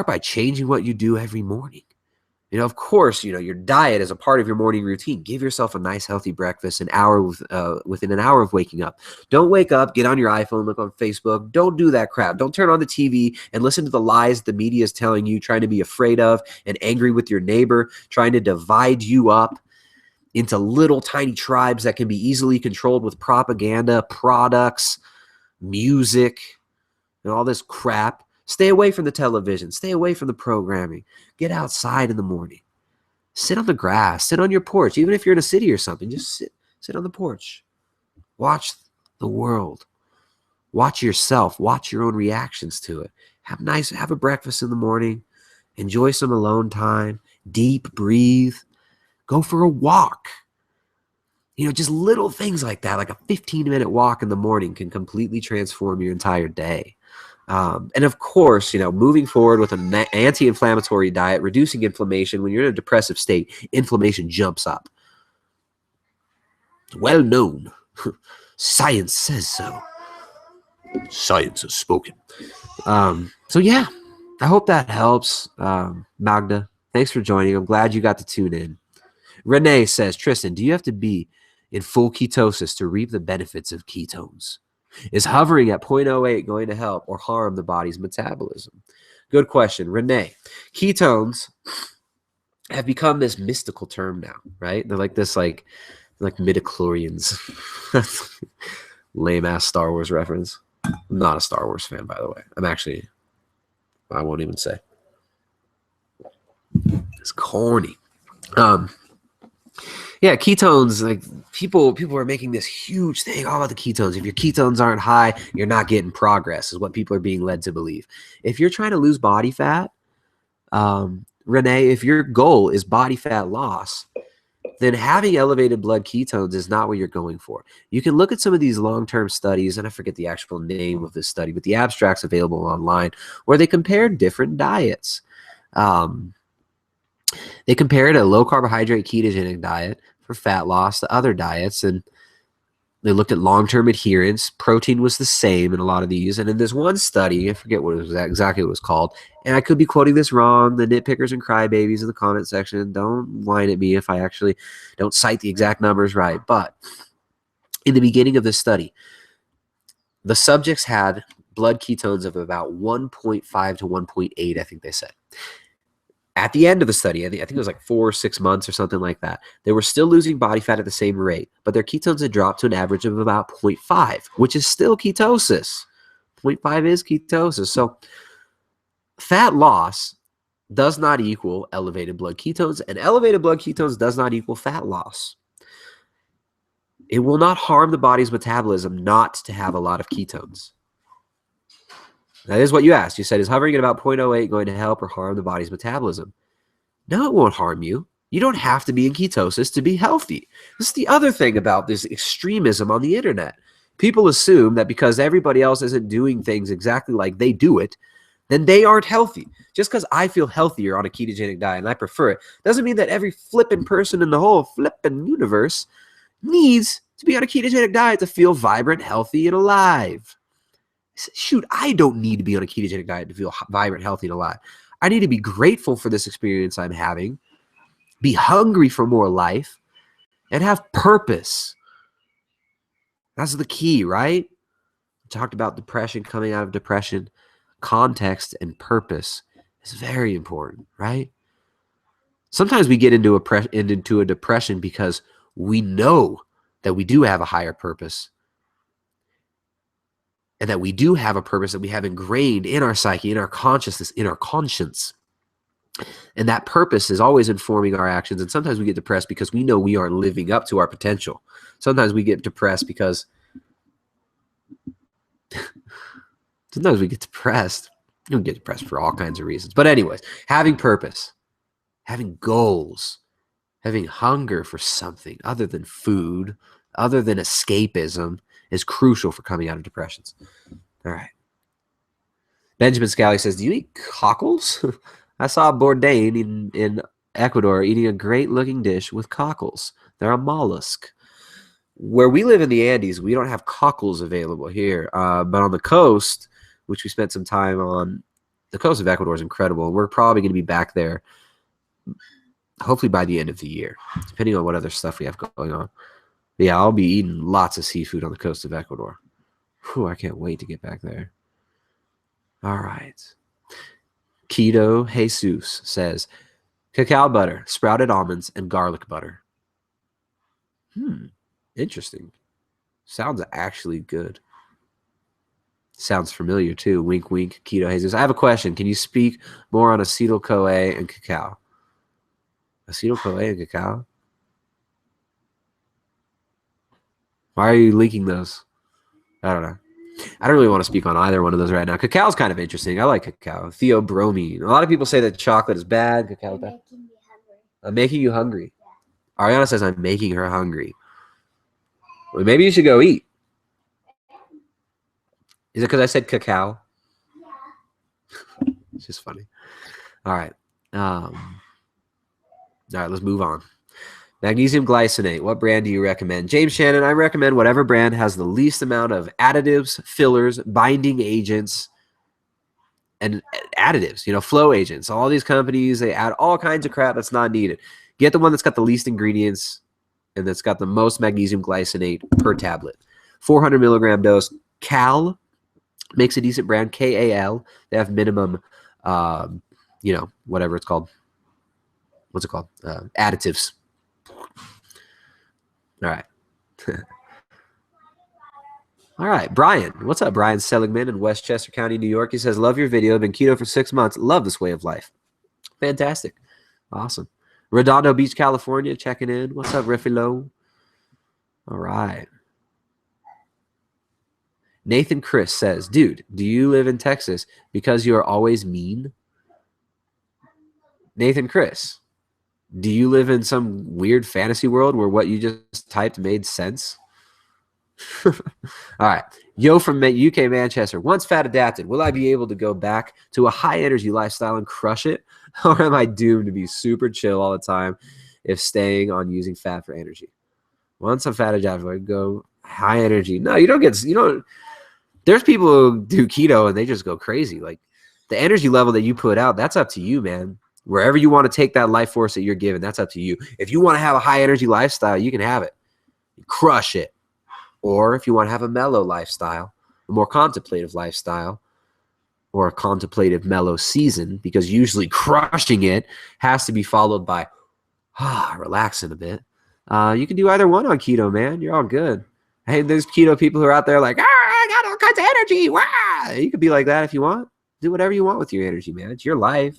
by changing what you do every morning. Of course, your diet is a part of your morning routine. Give yourself a nice, healthy breakfast within an hour of waking up. Don't wake up, get on your iPhone, look on Facebook. Don't do that crap. Don't turn on the TV and listen to the lies the media is telling you, trying to be afraid of and angry with your neighbor, trying to divide you up into little tiny tribes that can be easily controlled with propaganda, products, music, and all this crap. Stay away from the television. Stay away from the programming. Get outside in the morning. Sit on the grass. Sit on your porch. Even if you're in a city or something, just sit on the porch. Watch the world. Watch yourself. Watch your own reactions to it. Have a breakfast in the morning. Enjoy some alone time. Deep breathe. Go for a walk. Just little things like that, like a 15-minute walk in the morning can completely transform your entire day. And of course, moving forward with an anti-inflammatory diet, reducing inflammation. When you're in a depressive state, inflammation jumps up. It's well known. Science says so. Science has spoken. So yeah, I hope that helps. Magda, thanks for joining. I'm glad you got to tune in. Renee says, Tristan, do you have to be in full ketosis to reap the benefits of ketones? Is hovering at 0.08 going to help or harm the body's metabolism? Good question. Renee, ketones have become this mystical term now, right? They're like this, like midichlorians. Lame-ass Star Wars reference. I'm not a Star Wars fan, by the way. I won't even say. It's corny. Yeah, ketones, like people are making this huge thing all about the ketones. If your ketones aren't high, you're not getting progress, is what people are being led to believe. If you're trying to lose body fat, Renee, if your goal is body fat loss, then having elevated blood ketones is not what you're going for. You can look at some of these long-term studies, and I forget the actual name of this study, but the abstract's available online, where they compared different diets. They compared a low-carbohydrate ketogenic diet for fat loss to other diets, and they looked at long-term adherence. Protein was the same in a lot of these. And in this one study, I forget what it was exactly what it was called, and I could be quoting this wrong. The nitpickers and crybabies in the comment section, don't whine at me if I actually don't cite the exact numbers right. But in the beginning of this study, the subjects had blood ketones of about 1.5 to 1.8, I think they said. At the end of the study, I think it was like 4 or 6 months or something like that, they were still losing body fat at the same rate, but their ketones had dropped to an average of about 0.5, which is still ketosis. 0.5 is ketosis. So fat loss does not equal elevated blood ketones, and elevated blood ketones does not equal fat loss. It will not harm the body's metabolism not to have a lot of ketones. That is what you asked. You said, is hovering at about 0.08 going to help or harm the body's metabolism? No, it won't harm you. You don't have to be in ketosis to be healthy. This is the other thing about this extremism on the internet. People assume that because everybody else isn't doing things exactly like they do it, then they aren't healthy. Just because I feel healthier on a ketogenic diet and I prefer it, doesn't mean that every flippin' person in the whole flippin' universe needs to be on a ketogenic diet to feel vibrant, healthy, and alive. Shoot, I don't need to be on a ketogenic diet to feel vibrant, healthy, and alive. I need to be grateful for this experience I'm having, be hungry for more life, and have purpose. That's the key, right? We talked about depression, coming out of depression. Context and purpose is very important, right? Sometimes we get into a depression because we know that we do have a higher purpose and that we do have a purpose that we have ingrained in our psyche, in our consciousness, in our conscience. And that purpose is always informing our actions. And sometimes we get depressed because we know we aren't living up to our potential. Sometimes we get depressed because sometimes we get depressed. You don't get depressed for all kinds of reasons. But anyways, having purpose, having goals, having hunger for something other than food, other than escapism, is crucial for coming out of depressions. All right. Benjamin Scally says, do you eat cockles? I saw Bourdain in Ecuador eating a great-looking dish with cockles. They're a mollusk. Where we live in the Andes, we don't have cockles available here. But on the coast, which we spent some time on, the coast of Ecuador is incredible. We're probably going to be back there hopefully by the end of the year, depending on what other stuff we have going on. But yeah, I'll be eating lots of seafood on the coast of Ecuador. Whew, I can't wait to get back there. All right. Keto Jesus says, cacao butter, sprouted almonds, and garlic butter. Interesting. Sounds actually good. Sounds familiar too. Wink, wink. Keto Jesus. I have a question. Can you speak more on acetyl-CoA and cacao? Acetyl-CoA and cacao? Why are you linking those? I don't know. I don't really want to speak on either one of those right now. Cacao is kind of interesting. I like cacao. Theobromine. A lot of people say that chocolate is bad. Cacao is bad. I'm making you hungry. Yeah. Ariana says I'm making her hungry. Well, maybe you should go eat. Is it because I said cacao? Yeah. It's just funny. All right. All right, let's move on. Magnesium glycinate. What brand do you recommend? James Shannon, I recommend whatever brand has the least amount of additives, fillers, binding agents, and additives, flow agents. All these companies, they add all kinds of crap that's not needed. Get the one that's got the least ingredients and that's got the most magnesium glycinate per tablet. 400 milligram dose. Cal makes a decent brand. KAL. They have minimum, whatever it's called. What's it called? Additives. All right. All right. Brian. What's up, Brian Seligmann in Westchester County, New York? He says, love your video. Been keto for 6 months. Love this way of life. Fantastic. Awesome. Redondo Beach, California, checking in. What's up, Riffilo? All right. Nathan Chris says, dude, do you live in Texas because you are always mean? Nathan Chris, do you live in some weird fantasy world where what you just typed made sense? All right. Yo from UK, Manchester. Once fat adapted, will I be able to go back to a high energy lifestyle and crush it? Or am I doomed to be super chill all the time if staying on using fat for energy? Once I'm fat adapted, I go high energy. No, there's people who do keto and they just go crazy. Like the energy level that you put out, that's up to you, man. Wherever you want to take that life force that you're given, that's up to you. If you want to have a high energy lifestyle, you can have it. You crush it. Or if you want to have a mellow lifestyle, a more contemplative lifestyle, or a contemplative mellow season, because usually crushing it has to be followed by relaxing a bit. You can do either one on keto, man. You're all good. Hey, there's keto people who are out there like, I got all kinds of energy. Wah! You could be like that if you want. Do whatever you want with your energy, man. It's your life.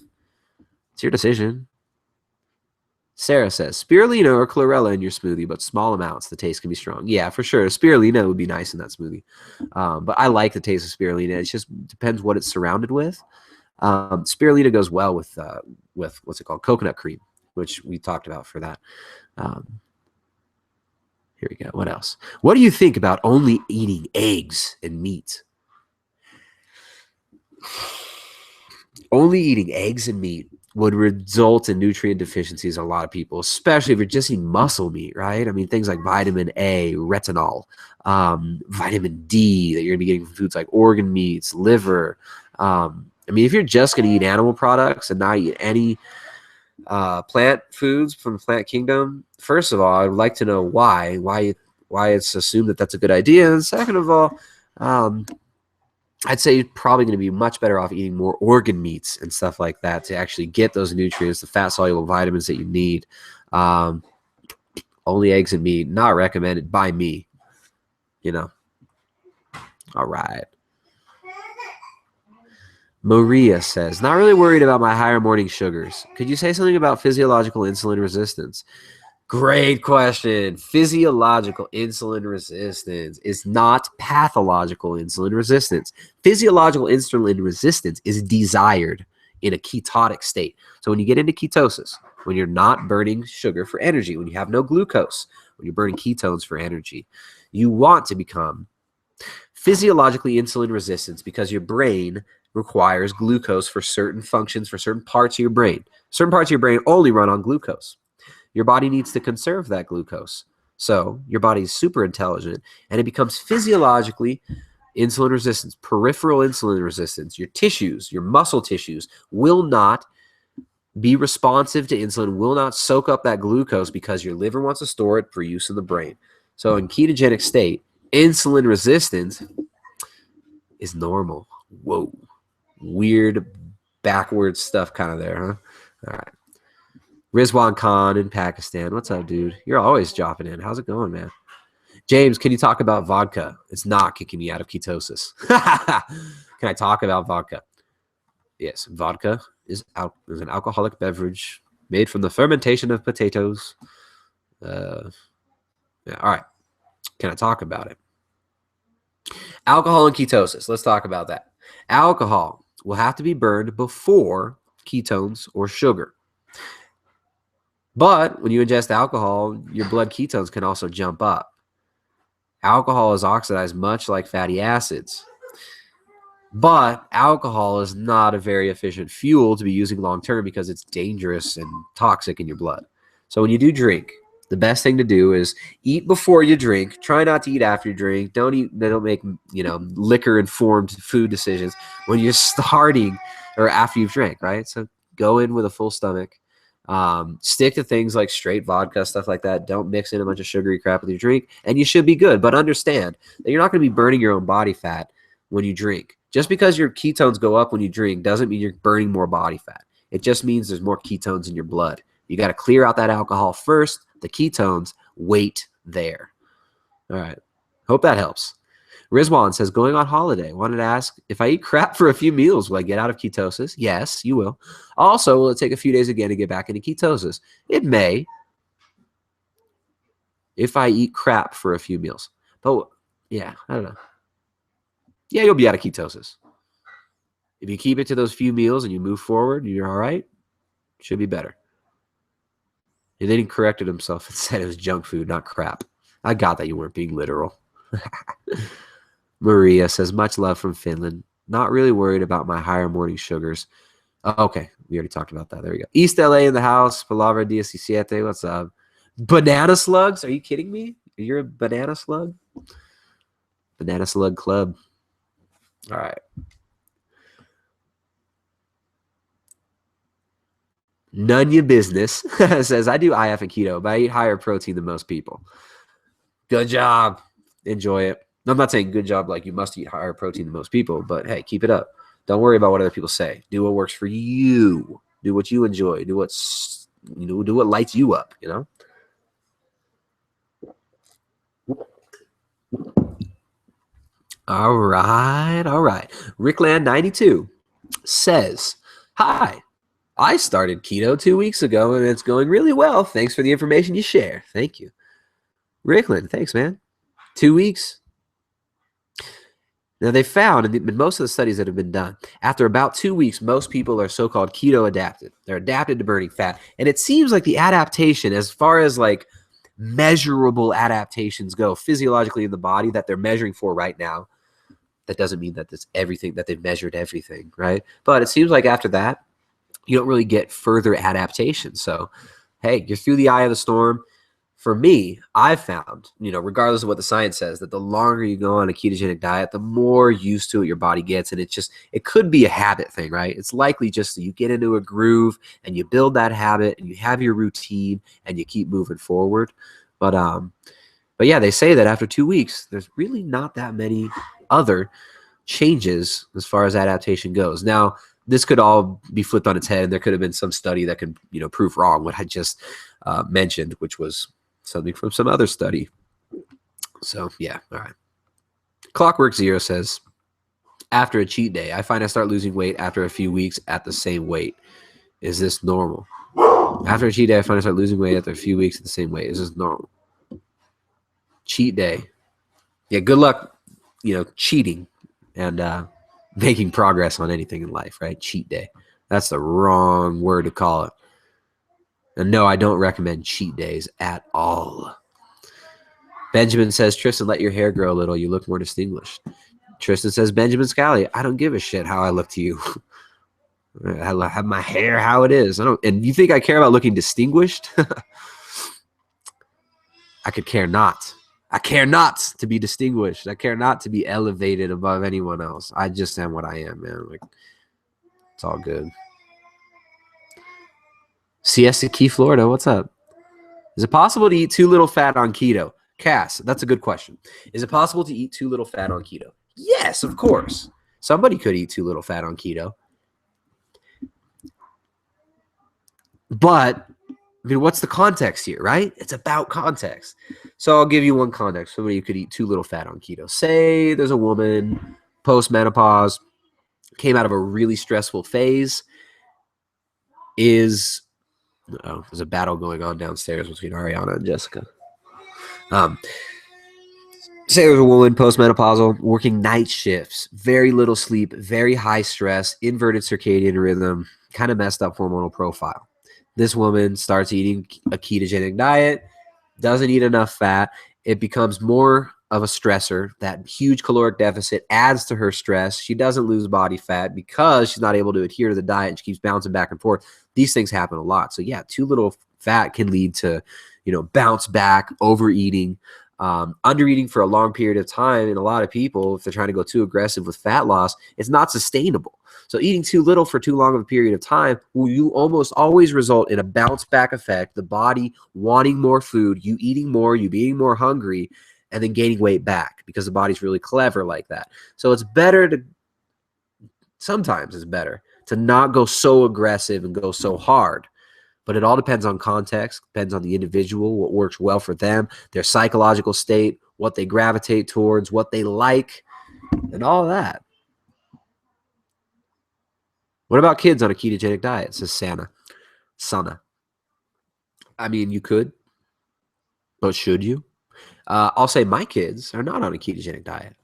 It's your decision. Sarah says, spirulina or chlorella in your smoothie, but small amounts. The taste can be strong. Yeah, for sure. Spirulina would be nice in that smoothie. But I like the taste of spirulina. It just depends what it's surrounded with. Spirulina goes well with what's it called? Coconut cream, which we talked about for that. Here we go. What else? What do you think about only eating eggs and meat? Only eating eggs and meat would result in nutrient deficiencies in a lot of people, especially if you're just eating muscle meat, right? I mean, things like vitamin A, retinol, vitamin D that you're going to be getting from foods like organ meats, liver. I mean, if you're just going to eat animal products and not eat any plant foods from the plant kingdom, first of all, I'd like to know why it's assumed that that's a good idea. And second of all, I'd say you're probably going to be much better off eating more organ meats and stuff like that to actually get those nutrients, the fat-soluble vitamins that you need. Only eggs and meat, not recommended by me, you know. All right. Maria says, not really worried about my higher morning sugars. Could you say something about physiological insulin resistance? Great question. Physiological insulin resistance is not pathological insulin resistance. Physiological insulin resistance is desired in a ketotic state. So when you get into ketosis, when you're not burning sugar for energy, when you have no glucose, when you're burning ketones for energy, you want to become physiologically insulin resistant because your brain requires glucose for certain functions, for certain parts of your brain. Certain parts of your brain only run on glucose. Your body needs to conserve that glucose. So your body is super intelligent and it becomes physiologically insulin resistance, peripheral insulin resistance. Your tissues, your muscle tissues will not be responsive to insulin, will not soak up that glucose because your liver wants to store it for use in the brain. So in ketogenic state, insulin resistance is normal. Whoa. Weird backwards stuff kind of there, huh? All right. Rizwan Khan in Pakistan. What's up, dude? You're always dropping in. How's it going, man? James, can you talk about vodka? It's not kicking me out of ketosis. Can I talk about vodka? Yes, vodka is an alcoholic beverage made from the fermentation of potatoes. Yeah, all right. Can I talk about it? Alcohol and ketosis. Let's talk about that. Alcohol will have to be burned before ketones or sugar. But when you ingest alcohol, your blood ketones can also jump up. Alcohol is oxidized much like fatty acids. But alcohol is not a very efficient fuel to be using long term because it's dangerous and toxic in your blood. So when you do drink, the best thing to do is eat before you drink. Try not to eat after you drink. Don't make, liquor informed food decisions when you're starting or after you've drank, right? So go in with a full stomach. Stick to things like straight vodka, stuff like that. Don't mix in a bunch of sugary crap with your drink, and you should be good. But understand that you're not going to be burning your own body fat when you drink. Just because your ketones go up when you drink doesn't mean you're burning more body fat. It just means there's more ketones in your blood. You got to clear out that alcohol first. The ketones wait there. All right. Hope that helps. Rizwan says, going on holiday. Wanted to ask, if I eat crap for a few meals, will I get out of ketosis? Yes, you will. Also, will it take a few days again to get back into ketosis? It may, if I eat crap for a few meals. But, yeah, I don't know. Yeah, you'll be out of ketosis. If you keep it to those few meals and you move forward, you're all right. Should be better. And then he corrected himself and said it was junk food, not crap. I got that you weren't being literal. Maria says, much love from Finland. Not really worried about my higher morning sugars. Oh, okay, we already talked about that. There we go. East LA in the house. Palabra 17. What's up? Banana slugs? Are you kidding me? You're a banana slug? Banana slug club. All right. None your business says, I do IF and keto, but I eat higher protein than most people. Good job. Enjoy it. I'm not saying good job like you must eat higher protein than most people, but hey, keep it up. Don't worry about what other people say. Do what works for you. Do what you enjoy. Do what lights you up, All right. Rickland92 says, hi. I started keto 2 weeks ago, and it's going really well. Thanks for the information you share. Thank you. Rickland, thanks, man. 2 weeks. Now, they found in most of the studies that have been done, after about 2 weeks, most people are so-called keto adapted. They're adapted to burning fat. And it seems like the adaptation, as far as like measurable adaptations go physiologically in the body that they're measuring for right now. That doesn't mean that it's everything, that they've measured everything, right? But it seems like after that, you don't really get further adaptation. So, hey, you're through the eye of the storm. For me, I've found, regardless of what the science says, that the longer you go on a ketogenic diet, the more used to it your body gets. And it could be a habit thing, right? It's likely just that you get into a groove and you build that habit and you have your routine and you keep moving forward. But yeah, they say that after 2 weeks, there's really not that many other changes as far as adaptation goes. Now, this could all be flipped on its head, and there could have been some study that could, prove wrong what I just mentioned, which was something from some other study. So, yeah, all right. Clockwork Zero says, after a cheat day, I find I start losing weight after a few weeks at the same weight. Is this normal? After a cheat day, I find I start losing weight after a few weeks at the same weight. Is this normal? Cheat day. Yeah, good luck, cheating and making progress on anything in life, right? Cheat day. That's the wrong word to call it. And no, I don't recommend cheat days at all. Benjamin says, Tristan, let your hair grow a little. You look more distinguished. Tristan says, Benjamin Scally, I don't give a shit how I look to you. I have my hair how it is. And you think I care about looking distinguished? I could care not. I care not to be distinguished. I care not to be elevated above anyone else. I just am what I am, man. Like, it's all good. Siesta Key, Florida. What's up? Is it possible to eat too little fat on keto? Cass, that's a good question. Is it possible to eat too little fat on keto? Yes, of course. Somebody could eat too little fat on keto. But, what's the context here, right? It's about context. So I'll give you one context. Somebody who could eat too little fat on keto. Say there's a woman, post-menopause, came out of a really stressful phase, there's a battle going on downstairs between Ariana and Jessica. Say there's a woman postmenopausal, working night shifts, very little sleep, very high stress, inverted circadian rhythm, kind of messed up hormonal profile. This woman starts eating a ketogenic diet, doesn't eat enough fat. It becomes more of a stressor. That huge caloric deficit adds to her stress. She doesn't lose body fat because she's not able to adhere to the diet and she keeps bouncing back and forth. These things happen a lot. So yeah, too little fat can lead to, bounce back, overeating, undereating for a long period of time. And a lot of people, if they're trying to go too aggressive with fat loss, it's not sustainable. So eating too little for too long of a period of time will almost always result in a bounce back effect, the body wanting more food, you eating more, you being more hungry, and then gaining weight back because the body's really clever like that. So sometimes it's better to not go so aggressive and go so hard. But it all depends on context, depends on the individual, what works well for them, their psychological state, what they gravitate towards, what they like, and all of that. What about kids on a ketogenic diet, says Sana. You could, but should you? I'll say my kids are not on a ketogenic diet.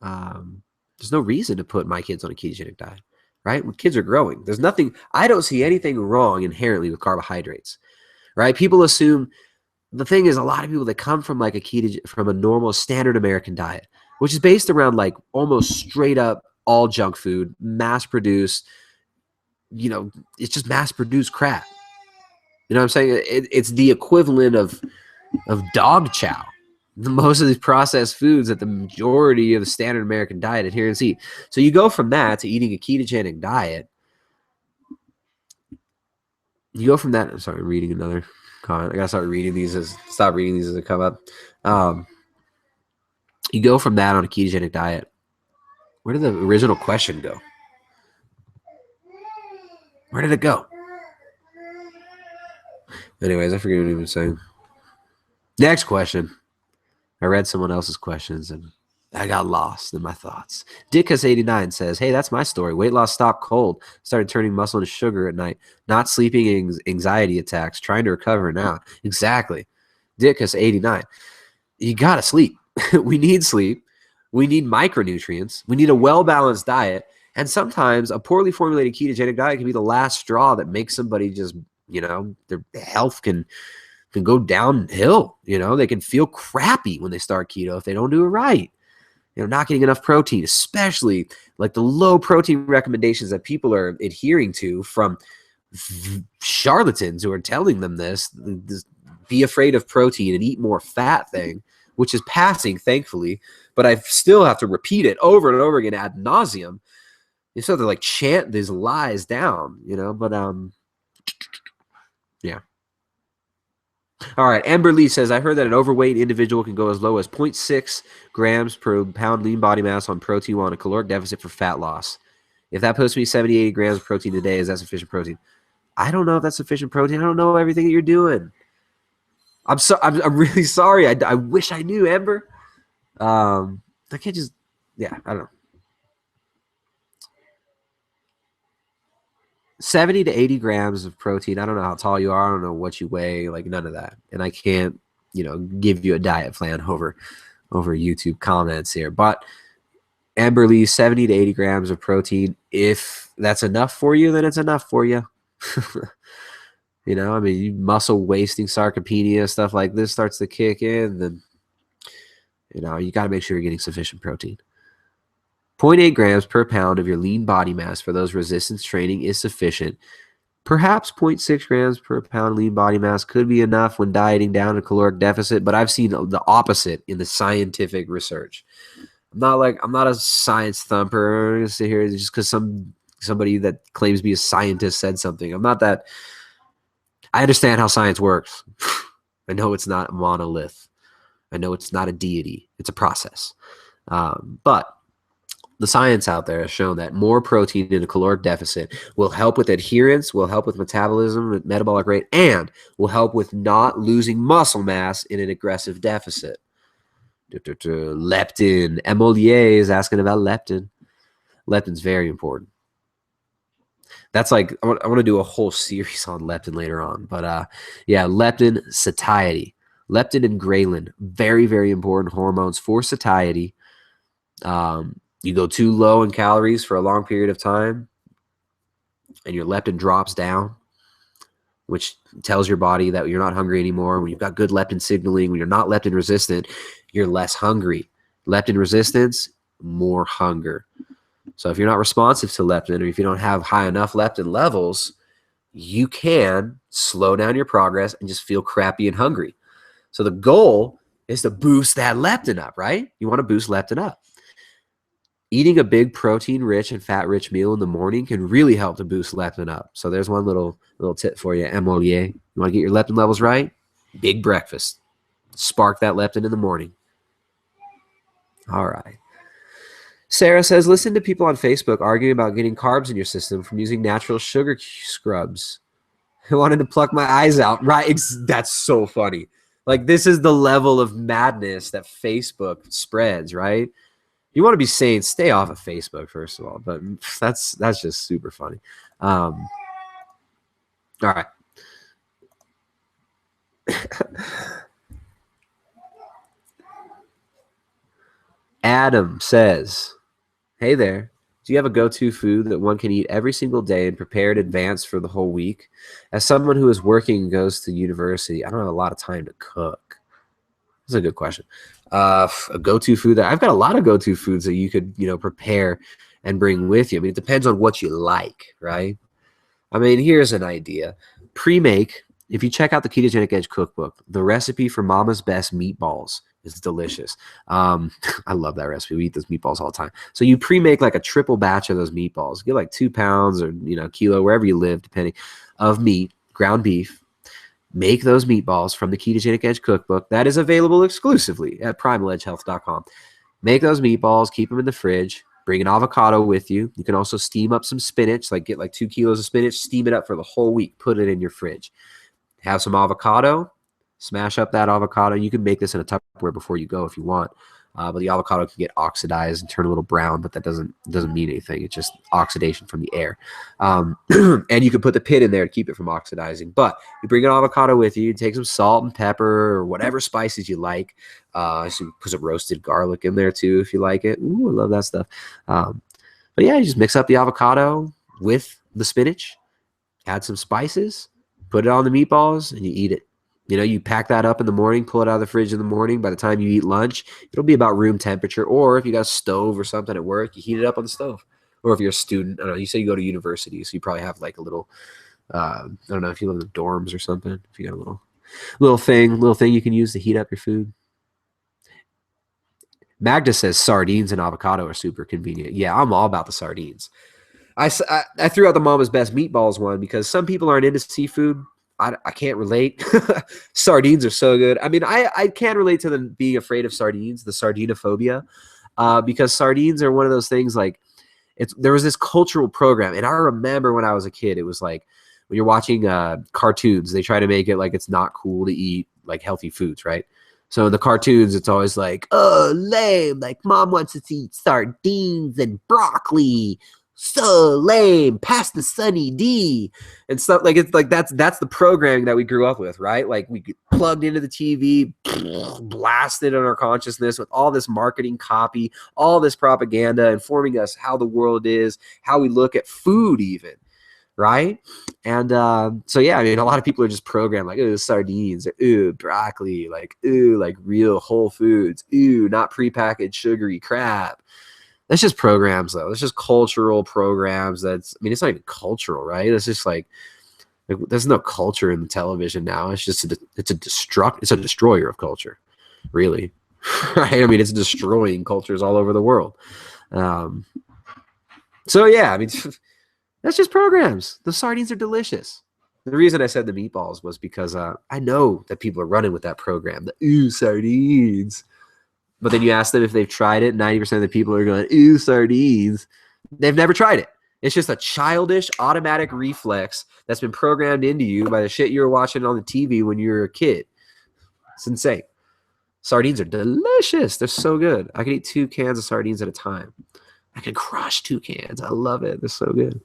There's no reason to put my kids on a ketogenic diet, right? When kids are growing, I don't see anything wrong inherently with carbohydrates, right? People assume, the thing is, a lot of people that come from from a normal standard American diet, which is based around almost straight up all junk food, mass produced, it's just mass produced crap. You know what I'm saying? It's the equivalent of dog chow. Most of these processed foods that the majority of the standard American diet adherents eat. So you go from that to eating a ketogenic diet. You go from that. I'm sorry, I'm reading another comment. I gotta stop reading these as they come up. You go from that on a ketogenic diet. Where did the original question go? Where did it go? Anyways, I forget what he was saying. Next question. I read someone else's questions and I got lost in my thoughts. Dickus89 says, hey, that's my story. Weight loss stopped cold. Started turning muscle into sugar at night. Not sleeping, anxiety attacks. Trying to recover now. Exactly. Dickus89. You got to sleep. We need sleep. We need micronutrients. We need a well-balanced diet. And sometimes a poorly formulated ketogenic diet can be the last straw that makes somebody just, their health can can go downhill. They can feel crappy when they start keto if they don't do it right. Not getting enough protein, especially like the low protein recommendations that people are adhering to from charlatans who are telling them this be afraid of protein and eat more fat thing, which is passing, thankfully. But I still have to repeat it over and over again ad nauseum. You still have to like chant these lies down, but yeah. All right. Amber Lee says, I heard that an overweight individual can go as low as 0.6 grams per pound lean body mass on protein while on a caloric deficit for fat loss. If that puts me 70, 80 grams of protein a day, is that sufficient protein? I don't know if that's sufficient protein. I don't know everything that you're doing. I'm really sorry. I wish I knew, Amber. I can't just, I don't know. 70 to 80 grams of protein. I don't know how tall you are. I don't know what you weigh, like none of that. And I can't, give you a diet plan over YouTube comments here. But Amber Lee, 70 to 80 grams of protein. If that's enough for you, then it's enough for you. Muscle wasting sarcopenia, stuff like this starts to kick in, then, you got to make sure you're getting sufficient protein. 0.8 grams per pound of your lean body mass for those resistance training is sufficient. Perhaps 0.6 grams per pound lean body mass could be enough when dieting down a caloric deficit, but I've seen the opposite in the scientific research. I'm not a science thumper. I'm gonna sit here just because somebody that claims to be a scientist said something. I'm not that. I understand how science works. I know it's not a monolith. I know it's not a deity. It's a process. But the science out there has shown that more protein in a caloric deficit will help with adherence, will help with metabolism, metabolic rate, and will help with not losing muscle mass in an aggressive deficit. Leptin. Emolier is asking about leptin. Leptin's very important. That's like, I want to do a whole series on leptin later on. But leptin, satiety. Leptin and ghrelin, very, very important hormones for satiety. You go too low in calories for a long period of time, and your leptin drops down, which tells your body that you're not hungry anymore. When you've got good leptin signaling, when you're not leptin resistant, you're less hungry. Leptin resistance, more hunger. So if you're not responsive to leptin, or if you don't have high enough leptin levels, you can slow down your progress and just feel crappy and hungry. So the goal is to boost that leptin up, right? You want to boost leptin up. Eating a big protein-rich and fat-rich meal in the morning can really help to boost leptin up. So there's one little tip for you, Emolier. You want to get your leptin levels right? Big breakfast. Spark that leptin in the morning. All right. Sarah says, listen to people on Facebook arguing about getting carbs in your system from using natural sugar scrubs. I wanted to pluck my eyes out. Right? That's so funny. Like, this is the level of madness that Facebook spreads, right? You want to be saying stay off of Facebook, first of all, but that's just super funny. All right. Adam says, hey there. Do you have a go-to food that one can eat every single day and prepare in advance for the whole week? As someone who is working and goes to university, I don't have a lot of time to cook. That's a good question. A go-to food that I've got a lot of go-to foods that you could, prepare and bring with you. I mean, it depends on what you like, right? I mean, here's an idea. Pre-make, if you check out the Ketogenic Edge cookbook, the recipe for Mama's Best meatballs is delicious. I love that recipe. We eat those meatballs all the time. So you pre-make like a triple batch of those meatballs. Get like 2 pounds or, kilo, wherever you live, depending, of meat, ground beef. Make those meatballs from the Ketogenic Edge cookbook. That is available exclusively at primaledgehealth.com. Make those meatballs, keep them in the fridge, bring an avocado with you. You can also steam up some spinach, get like 2 kilos of spinach, steam it up for the whole week, put it in your fridge. Have some avocado, smash up that avocado. You can make this in a Tupperware before you go if you want. But the avocado can get oxidized and turn a little brown, but that doesn't mean anything. It's just oxidation from the air. And you can put the pit in there to keep it from oxidizing. But you bring an avocado with you, take some salt and pepper or whatever spices you like. So put some roasted garlic in there too if you like it. Ooh, I love that stuff. But yeah, you just mix up the avocado with the spinach, add some spices, put it on the meatballs, and you eat it. You know, you pack that up in the morning, pull it out of the fridge in the morning. By the time you eat lunch, it'll be about room temperature. Or if you got a stove or something at work, you heat it up on the stove. Or if you're a student, I don't know, you say you go to university, so you probably have like a little, I don't know if you live in the dorms or something. If you got a little thing you can use to heat up your food. Magda says sardines and avocado are super convenient. Yeah, I'm all about the sardines. I threw out the Mama's Best meatballs one because some people aren't into seafood. I can't relate. Sardines are so good. I mean, I can relate to them being afraid of sardines, the sardinophobia, because sardines are one of those things like there was this cultural program. And I remember when I was a kid, it was like when you're watching cartoons, they try to make it like it's not cool to eat like healthy foods, right? So in the cartoons, it's always like, oh, lame. Like mom wants us to eat sardines and broccoli. So lame. Pass the Sunny D and stuff like it's like that's the programming that we grew up with, right? Like we get plugged into the TV, blasted in our consciousness with all this marketing copy, all this propaganda informing us how the world is, how we look at food, even. Right. And so, yeah, I mean, a lot of people are just programmed like, ooh, sardines, or ooh, broccoli, like, ooh, like real whole foods, ooh, not prepackaged sugary crap. That's just programs, though. It's just cultural programs. I mean, it's not even cultural, right? It's just like there's no culture in the television now. It's just it's a destroyer of culture, really. Right? I mean, it's destroying cultures all over the world. So, yeah, I mean, that's just programs. The sardines are delicious. The reason I said the meatballs was because I know that people are running with that program. The ooh, sardines. But then you ask them if they've tried it, 90% of the people are going, ooh, sardines. They've never tried it. It's just a childish automatic reflex that's been programmed into you by the shit you were watching on the TV when you were a kid. It's insane. Sardines are delicious. They're so good. I can eat 2 cans of sardines at a time. I can crush 2 cans. I love it. They're so good.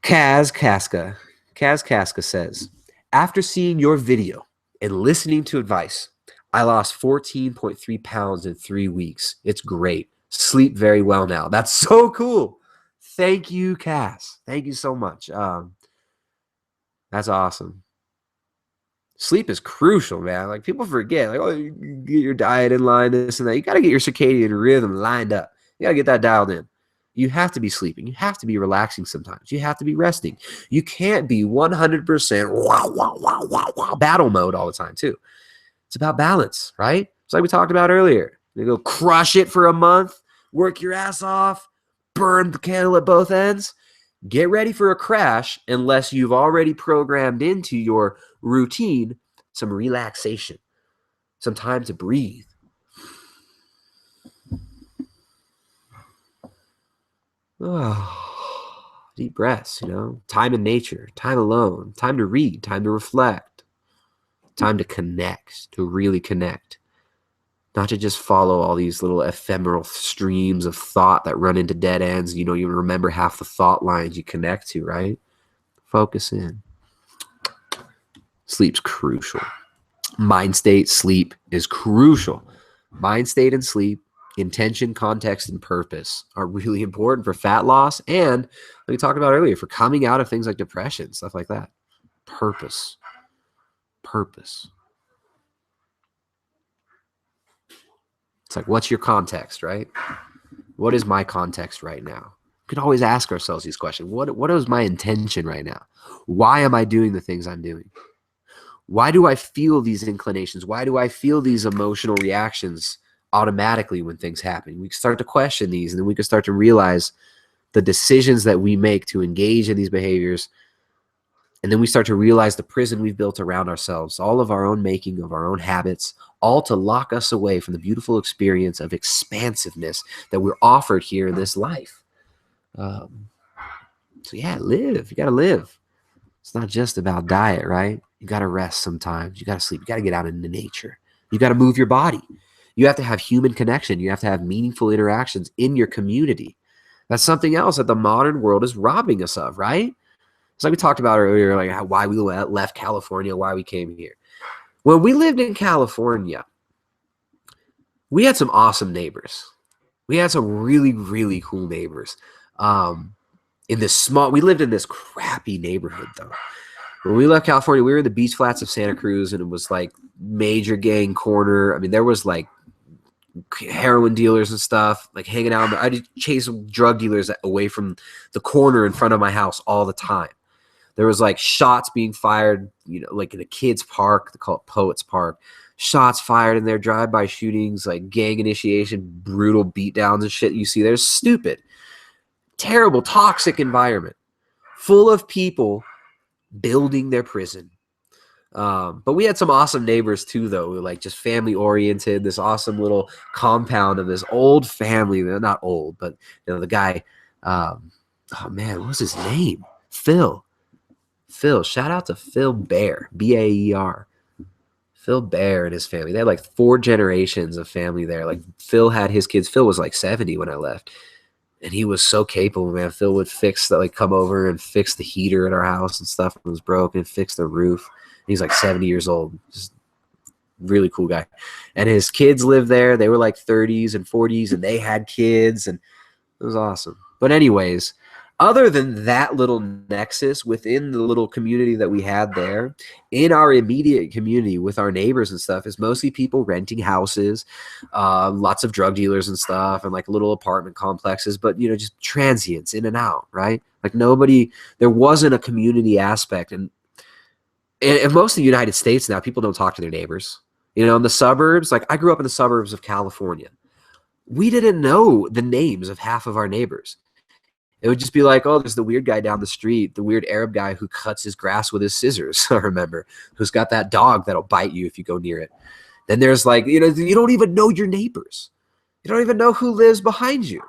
Kaz Casca says, after seeing your video and listening to advice, I lost 14.3 pounds in 3 weeks. It's great. Sleep very well now. That's so cool. Thank you, Cass. Thank you so much. That's awesome. Sleep is crucial, man. Like people forget, like, oh, you get your diet in line, this and that. You got to get your circadian rhythm lined up. You got to get that dialed in. You have to be sleeping. You have to be relaxing sometimes. You have to be resting. You can't be 100% battle mode all the time, too. It's about balance, right? It's like we talked about earlier. You go crush it for a month, work your ass off, burn the candle at both ends. Get ready for a crash unless you've already programmed into your routine some relaxation, some time to breathe. Oh, deep breaths, time in nature, time alone, time to read, time to reflect, time to connect, to really connect. Not to just follow all these little ephemeral streams of thought that run into dead ends. You don't even remember half the thought lines you connect to, right? Focus in. Sleep's crucial. Mind state, sleep is crucial. Mind state and sleep, intention, context, and purpose are really important for fat loss and, like we talked about earlier, for coming out of things like depression, stuff like that. Purpose. It's like, what's your context, right? What is my context right now? We could always ask ourselves these questions. What is my intention right now? Why am I doing the things I'm doing? Why do I feel these inclinations? Why do I feel these emotional reactions automatically when things happen? We can start to question these, and then we can start to realize the decisions that we make to engage in these behaviors. And then we start to realize the prison we've built around ourselves, all of our own making of our own habits, all to lock us away from the beautiful experience of expansiveness that we're offered here in this life. So yeah, live. You got to live. It's not just about diet, right? You got to rest sometimes. You got to sleep. You got to get out into nature. You got to move your body. You have to have human connection. You have to have meaningful interactions in your community. That's something else that the modern world is robbing us of, right? It's like we talked about earlier, like why we left California, why we came here. When we lived in California, we had some awesome neighbors. We had some really, really cool neighbors. We lived in this crappy neighborhood, though. When we left California, we were in the beach flats of Santa Cruz, and it was like major gang corner. I mean, there was like heroin dealers and stuff like hanging out. I just chase drug dealers away from the corner in front of my house all the time. There was like shots being fired, you know, like in a kids park, they call it Poets Park. Shots fired in there, drive-by shootings, like gang initiation, brutal beatdowns and shit you see there. Stupid, terrible, toxic environment full of people building their prison. But we had some awesome neighbors too, though. We were like just family oriented. This awesome little compound of this old family. They're not old, but you know the guy. Oh man, what was his name? Phil. Shout out to Phil Bear, Baer. Phil Bear and his family. They had like 4 generations of family there. Like Phil had his kids. Phil was like 70 when I left. And he was so capable, man. Phil would come over and fix the heater at our house and stuff that was broken, fix the roof. He's like 70 years old. Just really cool guy. And his kids lived there. They were like 30s and 40s, and they had kids, and it was awesome. But anyways, other than that little nexus within the little community that we had there, in our immediate community with our neighbors and stuff, is mostly people renting houses, lots of drug dealers and stuff, and like little apartment complexes, but, you know, just transients in and out, right? Like there wasn't a community aspect. And in most of the United States now, people don't talk to their neighbors. You know, in the suburbs, like I grew up in the suburbs of California. We didn't know the names of half of our neighbors. It would just be like, oh, there's the weird guy down the street, the weird Arab guy who cuts his grass with his scissors, I remember, who's got that dog that'll bite you if you go near it. Then there's like, you know, you don't even know your neighbors. You don't even know who lives behind you.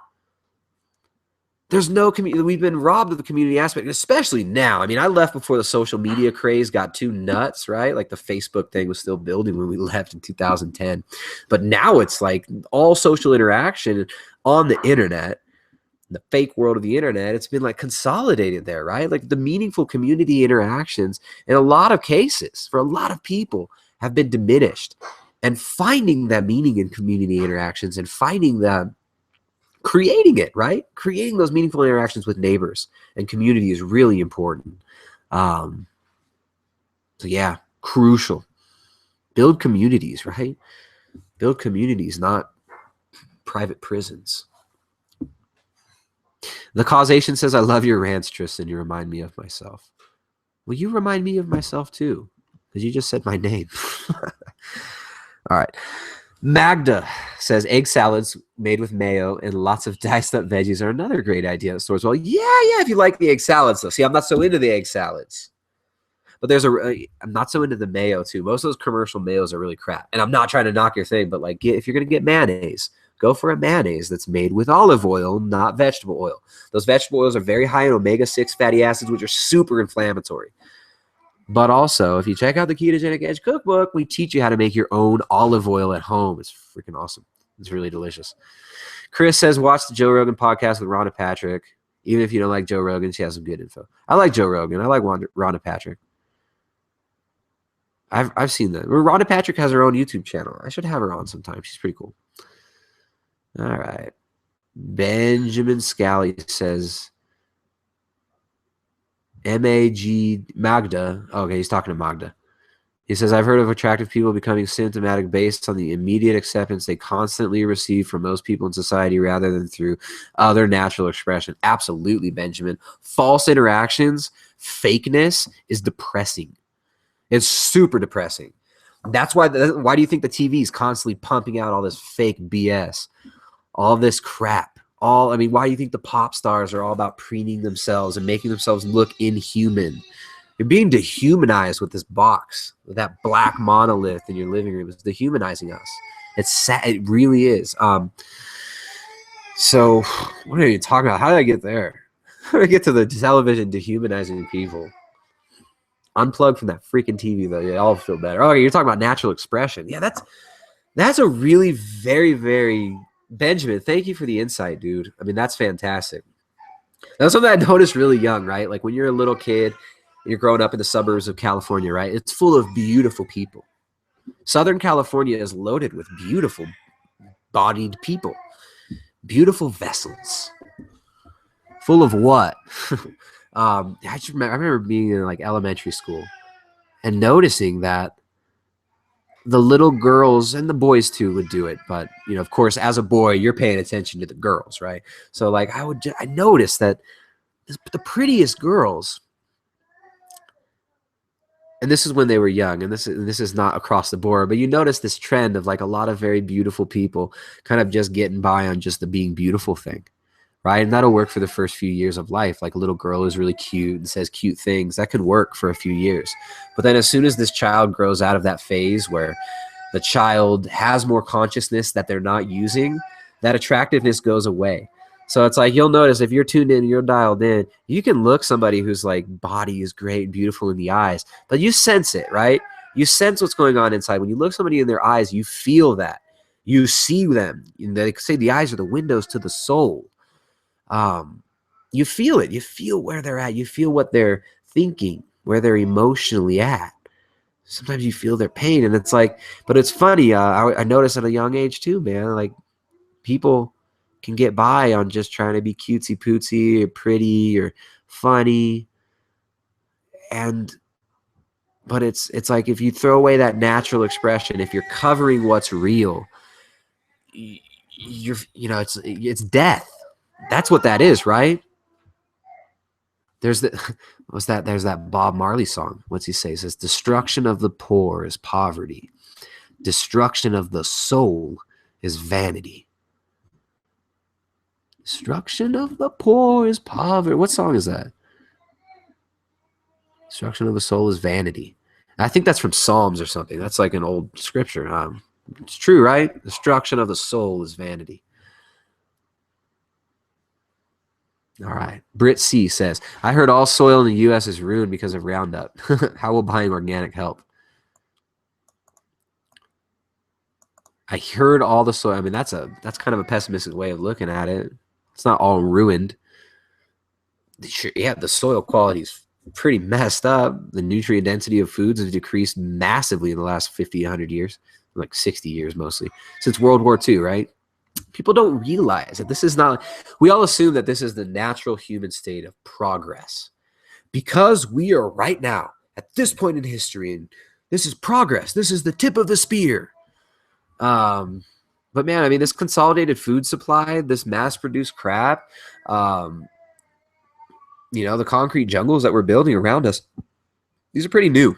There's no community. We've been robbed of the community aspect, especially now. I mean, I left before the social media craze got too nuts, right? Like the Facebook thing was still building when we left in 2010. But now it's like all social interaction on the internet, the fake world of the internet, it's been like consolidated there, right? Like the meaningful community interactions in a lot of cases for a lot of people have been diminished. And finding that meaning in community interactions and finding that, creating it, right? Creating those meaningful interactions with neighbors and community is really important. So yeah, crucial. Build communities, right? Build communities, not private prisons. The causation says, I love your rants, Tristan. You remind me of myself. Well, you remind me of myself too, because you just said my name. All right. Magda says, egg salads made with mayo and lots of diced up veggies are another great idea at stores. Well, yeah, if you like the egg salads, though. See, I'm not so into the egg salads. But I'm not so into the mayo, too. Most of those commercial mayos are really crap. And I'm not trying to knock your thing, but like, if you're going to get mayonnaise, go for a mayonnaise that's made with olive oil, not vegetable oil. Those vegetable oils are very high in omega-6 fatty acids, which are super inflammatory. But also, if you check out the Ketogenic Edge cookbook, we teach you how to make your own olive oil at home. It's freaking awesome. It's really delicious. Chris says, watch the Joe Rogan podcast with Rhonda Patrick. Even if you don't like Joe Rogan, she has some good info. I like Joe Rogan. I like Rhonda Patrick. I've seen that. Rhonda Patrick has her own YouTube channel. I should have her on sometime. She's pretty cool. All right. Benjamin Scally says, Magda. Okay, he's talking to Magda. He says, I've heard of attractive people becoming symptomatic based on the immediate acceptance they constantly receive from most people in society rather than through other natural expression. Absolutely, Benjamin. False interactions, fakeness is depressing. It's super depressing. That's why do you think the TV is constantly pumping out all this fake BS? All this crap. Why do you think the pop stars are all about preening themselves and making themselves look inhuman? You're being dehumanized with this box, with that black monolith in your living room. It's dehumanizing us. It's sad. It really is. So what are you talking about? How did I get there? How did I get to the television dehumanizing people? Unplug from that freaking TV, though. Yeah, I'll feel better. Oh, you're talking about natural expression. Yeah, that's a really very, very... Benjamin, thank you for the insight, dude. I mean, that's fantastic. That's something I noticed really young, right? Like when you're a little kid, you're growing up in the suburbs of California, right? It's full of beautiful people. Southern California is loaded with beautiful bodied people, beautiful vessels. Full of what? I remember being in like elementary school and noticing that the little girls and the boys too would do it, but of course, as a boy, you're paying attention to the girls, right? So like I noticed that the prettiest girls, and this is when they were young, and this is not across the board, but you notice this trend of like a lot of very beautiful people kind of just getting by on just the being beautiful thing, right? And that'll work for the first few years of life. Like a little girl is really cute and says cute things. That could work for a few years. But then as soon as this child grows out of that phase where the child has more consciousness that they're not using, that attractiveness goes away. So it's like you'll notice if you're tuned in, you're dialed in, you can look somebody whose like body is great and beautiful in the eyes, but you sense it, right? You sense what's going on inside. When you look somebody in their eyes, you feel that. You see them. They say the eyes are the windows to the soul. You feel it. You feel where they're at. You feel what they're thinking, where they're emotionally at. Sometimes you feel their pain, and it's like, but it's funny. I noticed at a young age too, man. Like people can get by on just trying to be cutesy pootsy or pretty or funny, but it's like if you throw away that natural expression, if you're covering what's real, it's death. That's what that is, right? There's that Bob Marley song. What's he say? He says, destruction of the poor is poverty. Destruction of the soul is vanity. Destruction of the poor is poverty. What song is that? Destruction of the soul is vanity. I think that's from Psalms or something. That's like an old scripture. It's true, right? Destruction of the soul is vanity. All right. Britt C says, I heard all soil in the U.S. is ruined because of Roundup. How will buying organic help? I heard all the soil. I mean, that's kind of a pessimistic way of looking at it. It's not all ruined. Yeah, the soil quality is pretty messed up. The nutrient density of foods has decreased massively in the last 50, 100 years, like 60 years mostly, since World War II, right? People don't realize that this is not, we all assume that this is the natural human state of progress because we are right now at this point in history and this is progress. This is the tip of the spear. But man, I mean, this consolidated food supply, this mass produced crap, the concrete jungles that we're building around us, these are pretty new.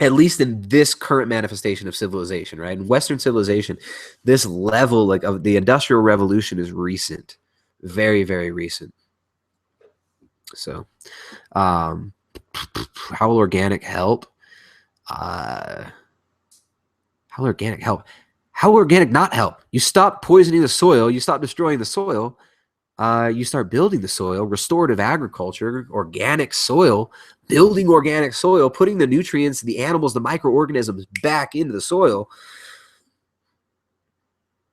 At least in this current manifestation of civilization, right? In Western civilization, this level like of the Industrial Revolution is recent, very, very recent. So, how will organic help? How will organic help? How will organic not help? You stop poisoning the soil. You stop destroying the soil. You start building the soil, restorative agriculture, organic soil, building organic soil, putting the nutrients, the animals, the microorganisms back into the soil.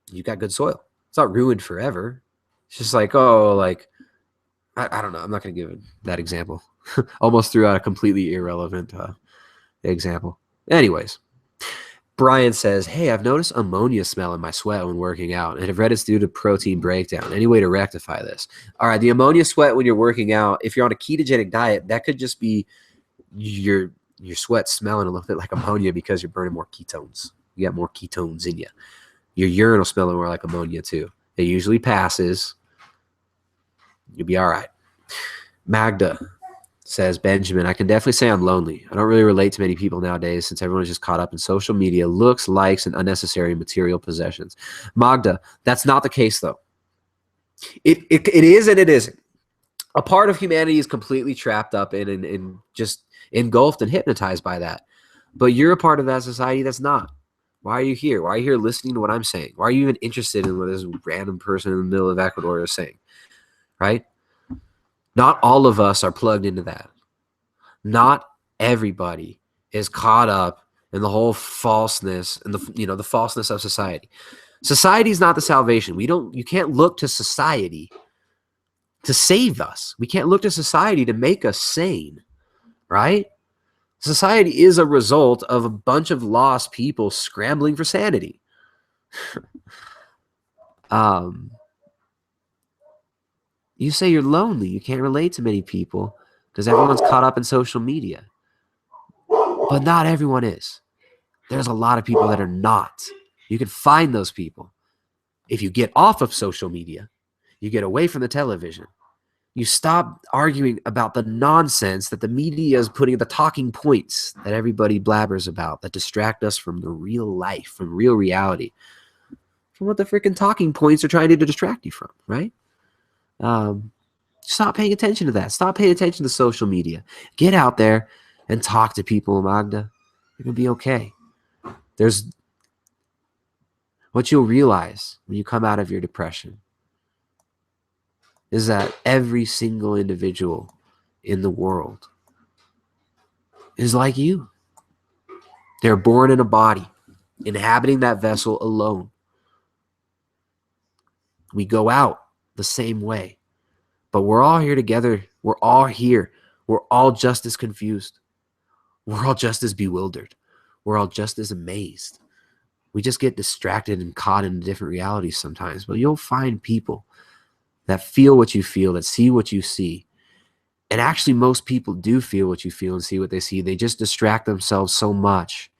You got good soil. It's not ruined forever. It's just like, I don't know. I'm not going to give that example. Almost threw out a completely irrelevant example. Anyways. Brian says, hey, I've noticed ammonia smell in my sweat when working out and have read it's due to protein breakdown. Any way to rectify this? All right, the ammonia sweat when you're working out, if you're on a ketogenic diet, that could just be your sweat smelling a little bit like ammonia because you're burning more ketones. You got more ketones in you. Your urine will smell more like ammonia too. It usually passes. You'll be all right. Magda says, Benjamin, I can definitely say I'm lonely. I don't really relate to many people nowadays since everyone is just caught up in social media, looks, likes, and unnecessary material possessions. Magda, that's not the case, though. It is and it isn't. A part of humanity is completely trapped up in just engulfed and hypnotized by that. But you're a part of that society that's not. Why are you here? Why are you here listening to what I'm saying? Why are you even interested in what this random person in the middle of Ecuador is saying? Right? Not all of us are plugged into that. Not everybody is caught up in the whole falseness and the falseness of society. Society is not the salvation. You can't look to society to save us. We can't look to society to make us sane, right? Society is a result of a bunch of lost people scrambling for sanity. You say you're lonely. You can't relate to many people. because everyone's caught up in social media. But not everyone is. There's a lot of people that are not. You can find those people. If you get off of social media, you get away from the television, you stop arguing about the nonsense that the media is putting, the talking points that everybody blabbers about that distract us from the real life, from real reality, from what the freaking talking points are trying to distract you from, right? Stop paying attention to that. Stop paying attention to social media. Get out there and talk to people, Magda. You're going to be okay. There's what you'll realize when you come out of your depression is that every single individual in the world is like you. They're born in a body, inhabiting that vessel alone. We go out the same way, but we're all here together. We're all here. We're all just as confused. We're all just as bewildered. We're all just as amazed. We just get distracted and caught in different realities sometimes, but you'll find people that feel what you feel, that see what you see. And actually, most people do feel what you feel and see what they see. They just distract themselves so much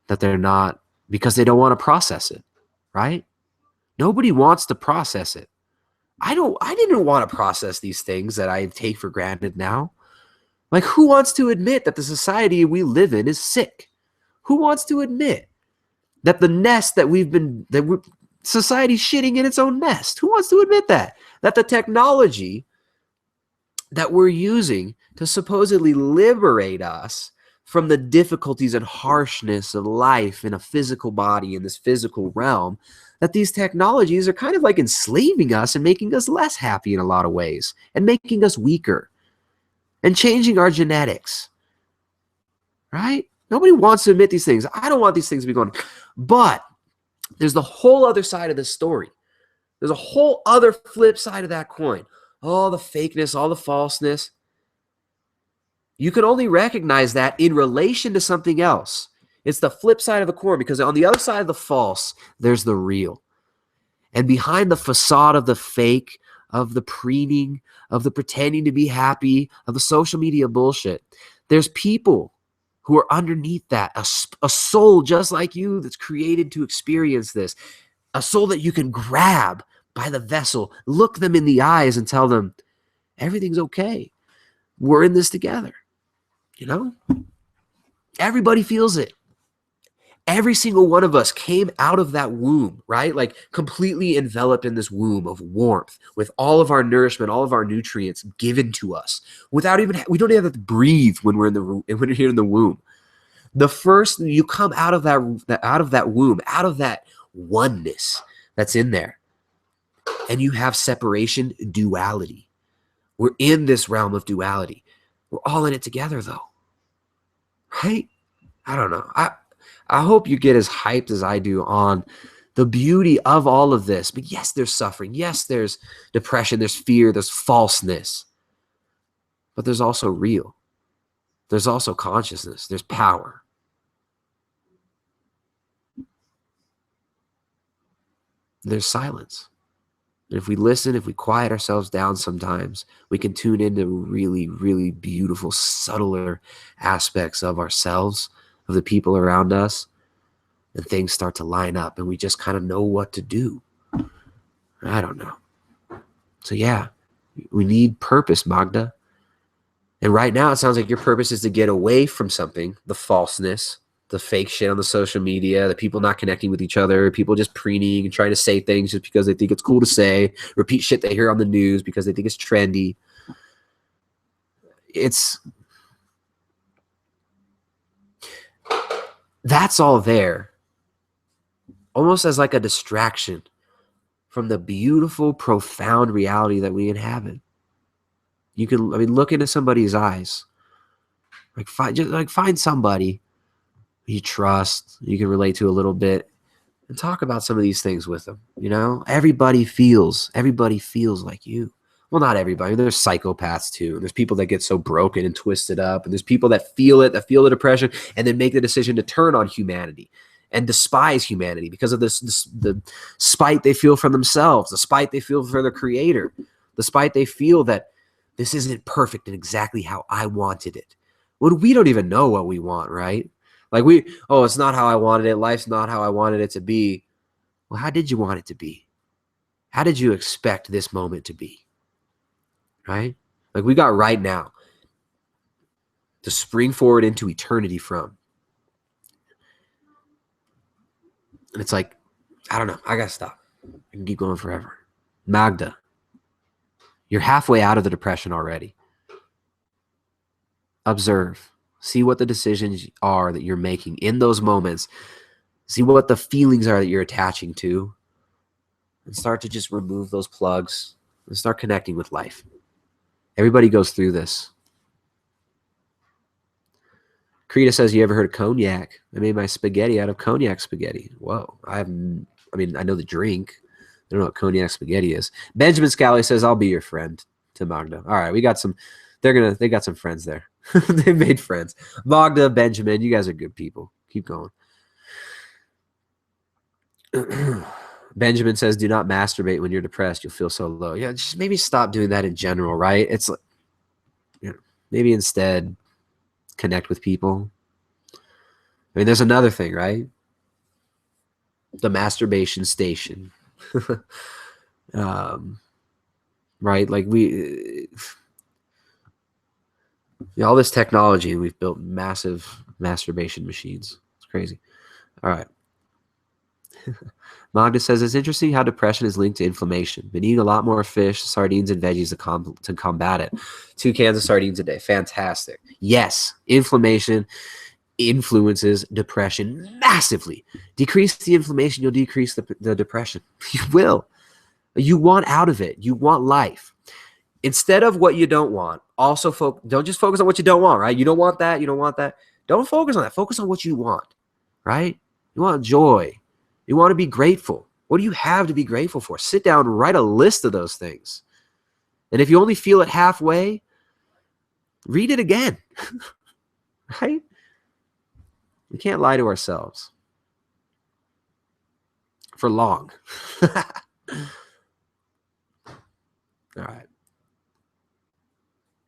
that they're not, because they don't want to process it, right? Nobody wants to process it. I didn't want to process these things that I take for granted now. Like, who wants to admit that the society we live in is sick? Who wants to admit that the nest that society's shitting in its own nest? Who wants to admit that? That the technology that we're using to supposedly liberate us from the difficulties and harshness of life in a physical body, in this physical realm, that these technologies are kind of like enslaving us and making us less happy in a lot of ways and making us weaker and changing our genetics, right? Nobody wants to admit these things. I don't want these things to be going on. But there's the whole other side of this story. There's a whole other flip side of that coin. All the fakeness, all the falseness. You can only recognize that in relation to something else. It's the flip side of the coin, because on the other side of the false, there's the real. And behind the facade of the fake, of the preening, of the pretending to be happy, of the social media bullshit, there's people who are underneath that, a soul just like you that's created to experience this, a soul that you can grab by the vessel, look them in the eyes and tell them, everything's okay. We're in this together. You know? Everybody feels it. Every single one of us came out of that womb, right? Like completely enveloped in this womb of warmth with all of our nourishment, all of our nutrients given to us without even, we don't even have to breathe when we're here in the womb. The first, you come out of that womb, out of that oneness that's in there, and you have separation, duality. We're in this realm of duality. We're all in it together though, right? I don't know. I hope you get as hyped as I do on the beauty of all of this. But yes, there's suffering. Yes, there's depression. There's fear. There's falseness. But there's also real. There's also consciousness. There's power. There's silence. And if we listen, if we quiet ourselves down sometimes, we can tune into really, really beautiful, subtler aspects of ourselves, of the people around us, and things start to line up and we just kind of know what to do. I don't know. So yeah, we need purpose, Magda. And right now it sounds like your purpose is to get away from something, the falseness, the fake shit on the social media, the people not connecting with each other, people just preening and trying to say things just because they think it's cool to say, repeat shit they hear on the news because they think it's trendy. That's all there, almost as like a distraction from the beautiful, profound reality that we inhabit. You can, look into somebody's eyes. Find somebody you trust, you can relate to a little bit, and talk about some of these things with them. You know, everybody feels like you. Well, not everybody. There's psychopaths too. There's people that get so broken and twisted up. And there's people that feel it, that feel the depression, and then make the decision to turn on humanity and despise humanity because of the spite they feel from themselves, the spite they feel for their creator, the spite they feel that This isn't perfect and exactly how I wanted it. When we don't even know what we want, right? Like it's not how I wanted it. Life's not how I wanted it to be. Well, how did you want it to be? How did you expect this moment to be? Right? Like we got right now to spring forward into eternity from. And it's like, I don't know. I got to stop. I can keep going forever. Magda, you're halfway out of the depression already. Observe. See what the decisions are that you're making in those moments. See what the feelings are that you're attaching to. And start to just remove those plugs and start connecting with life. Everybody goes through this. Krita says, you ever heard of cognac? I made my spaghetti out of cognac spaghetti. Whoa. I know the drink. I don't know what cognac spaghetti is. Benjamin Scally says, I'll be your friend to Magda. All right, we got some, they got some friends there. They made friends. Magda, Benjamin, you guys are good people. Keep going. Benjamin says, do not masturbate when you're depressed. You'll feel so low. Yeah, just maybe stop doing that in general, right? It's like, maybe instead connect with people. I mean, there's another thing, right? The masturbation station. Right? Like all this technology, and we've built massive masturbation machines. It's crazy. All right. Magda says, it's interesting how depression is linked to inflammation. Been eating a lot more fish, sardines, and veggies to combat it. 2 cans of sardines a day. Fantastic. Yes, inflammation influences depression massively. Decrease the inflammation, you'll decrease the depression. You will. You want out of it. You want life. Instead of what you don't want, also don't just focus on what you don't want, right? You don't want that. You don't want that. Don't focus on that. Focus on what you want, right? You want joy. You want to be grateful. What do you have to be grateful for? Sit down, write a list of those things. And if you only feel it halfway, read it again, right? We can't lie to ourselves for long. All right.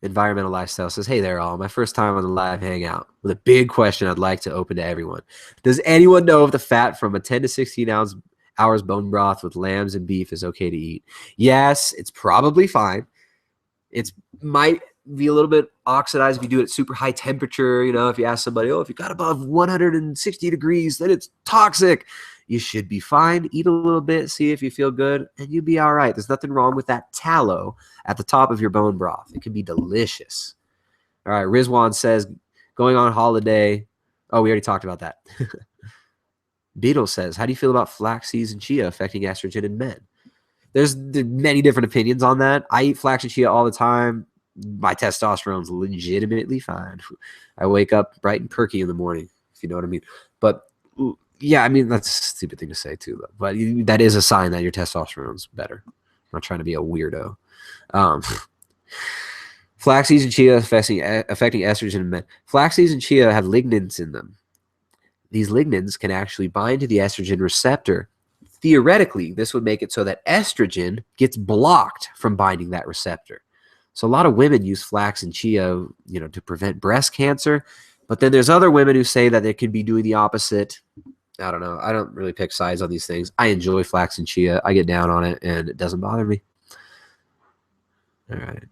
Environmental Lifestyle says, hey there all. My first time on the live hangout with a big question I'd like to open to everyone. Does anyone know if the fat from a 10 to 16 hours bone broth with lambs and beef is okay to eat? Yes, it's probably fine. It might be a little bit oxidized if you do it at super high temperature. You know, if you ask somebody, if you got above 160 degrees, then it's toxic. You should be fine. Eat a little bit, see if you feel good, and you'll be all right. There's nothing wrong with that tallow at the top of your bone broth. It can be delicious. All right, Rizwan says, going on holiday. Oh, we already talked about that. Beetle says, how do you feel about flax seeds and chia affecting estrogen in men? There's many different opinions on that. I eat flax and chia all the time. My testosterone's legitimately fine. I wake up bright and perky in the morning, if you know what I mean. But yeah, I mean, that's a stupid thing to say too, though. But that is a sign that your testosterone's better. I'm not trying to be a weirdo. Flax seeds and chia affecting estrogen in men. Flax seeds and chia have lignans in them. These lignans can actually bind to the estrogen receptor. Theoretically, this would make it so that estrogen gets blocked from binding that receptor. So a lot of women use flax and chia, to prevent breast cancer. But then there's other women who say that they could be doing the opposite. I don't know. I don't really pick sides on these things. I enjoy flax and chia. I get down on it, and it doesn't bother me. All right.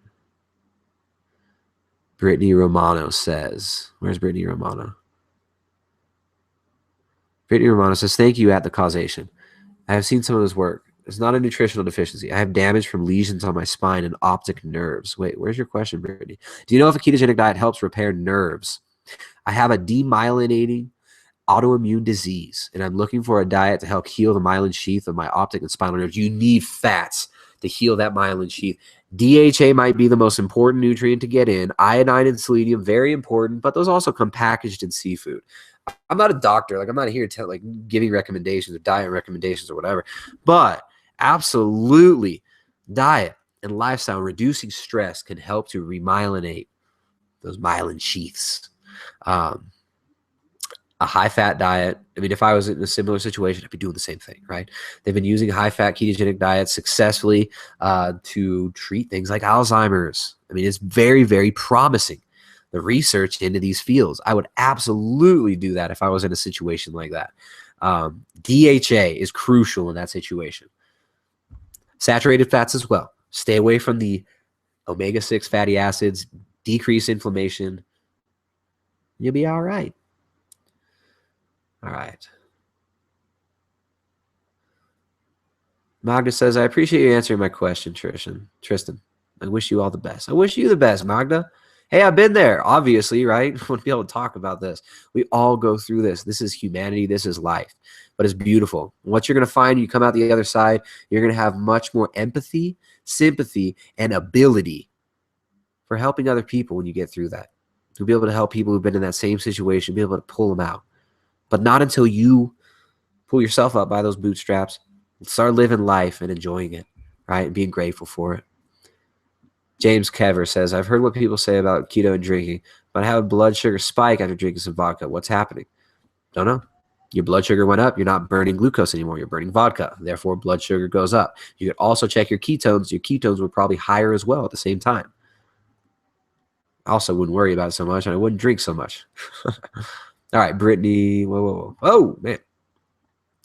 Brittany Romano says, where's Brittany Romano? Brittany Romano says, thank you at the causation. I have seen some of this work. It's not a nutritional deficiency. I have damage from lesions on my spine and optic nerves. Wait, where's your question, Brittany? Do you know if a ketogenic diet helps repair nerves? I have a demyelinating autoimmune disease, and I'm looking for a diet to help heal the myelin sheath of my optic and spinal nerves. You need fats to heal that myelin sheath. DHA might be the most important nutrient to get in. Iodine and selenium, very important, but those also come packaged in seafood. I'm not a doctor. I'm not here to giving recommendations or diet recommendations or whatever, but absolutely diet and lifestyle, reducing stress can help to remyelinate those myelin sheaths. a high-fat diet. I mean, if I was in a similar situation, I'd be doing the same thing, right? They've been using high-fat ketogenic diets successfully to treat things like Alzheimer's. I mean, it's very, very promising, the research into these fields. I would absolutely do that if I was in a situation like that. DHA is crucial in that situation. Saturated fats as well. Stay away from the omega-6 fatty acids, decrease inflammation. You'll be all right. All right. Magda says, I appreciate you answering my question, Tristan. I wish you all the best. I wish you the best, Magda. Hey, I've been there, obviously, right? I want to be able to talk about this. We all go through this. This is humanity. This is life. But it's beautiful. What you're going to find, you come out the other side, you're going to have much more empathy, sympathy, and ability for helping other people when you get through that. You'll be able to help people who've been in that same situation, be able to pull them out. But not until you pull yourself up by those bootstraps, start living life and enjoying it, right? And being grateful for it. James Kever says, I've heard what people say about keto and drinking, but I have a blood sugar spike after drinking some vodka. What's happening? Don't know. Your blood sugar went up. You're not burning glucose anymore. You're burning vodka. Therefore, blood sugar goes up. You could also check your ketones. Your ketones were probably higher as well at the same time. I also wouldn't worry about it so much, and I wouldn't drink so much. All right, Brittany. Whoa. Oh, man.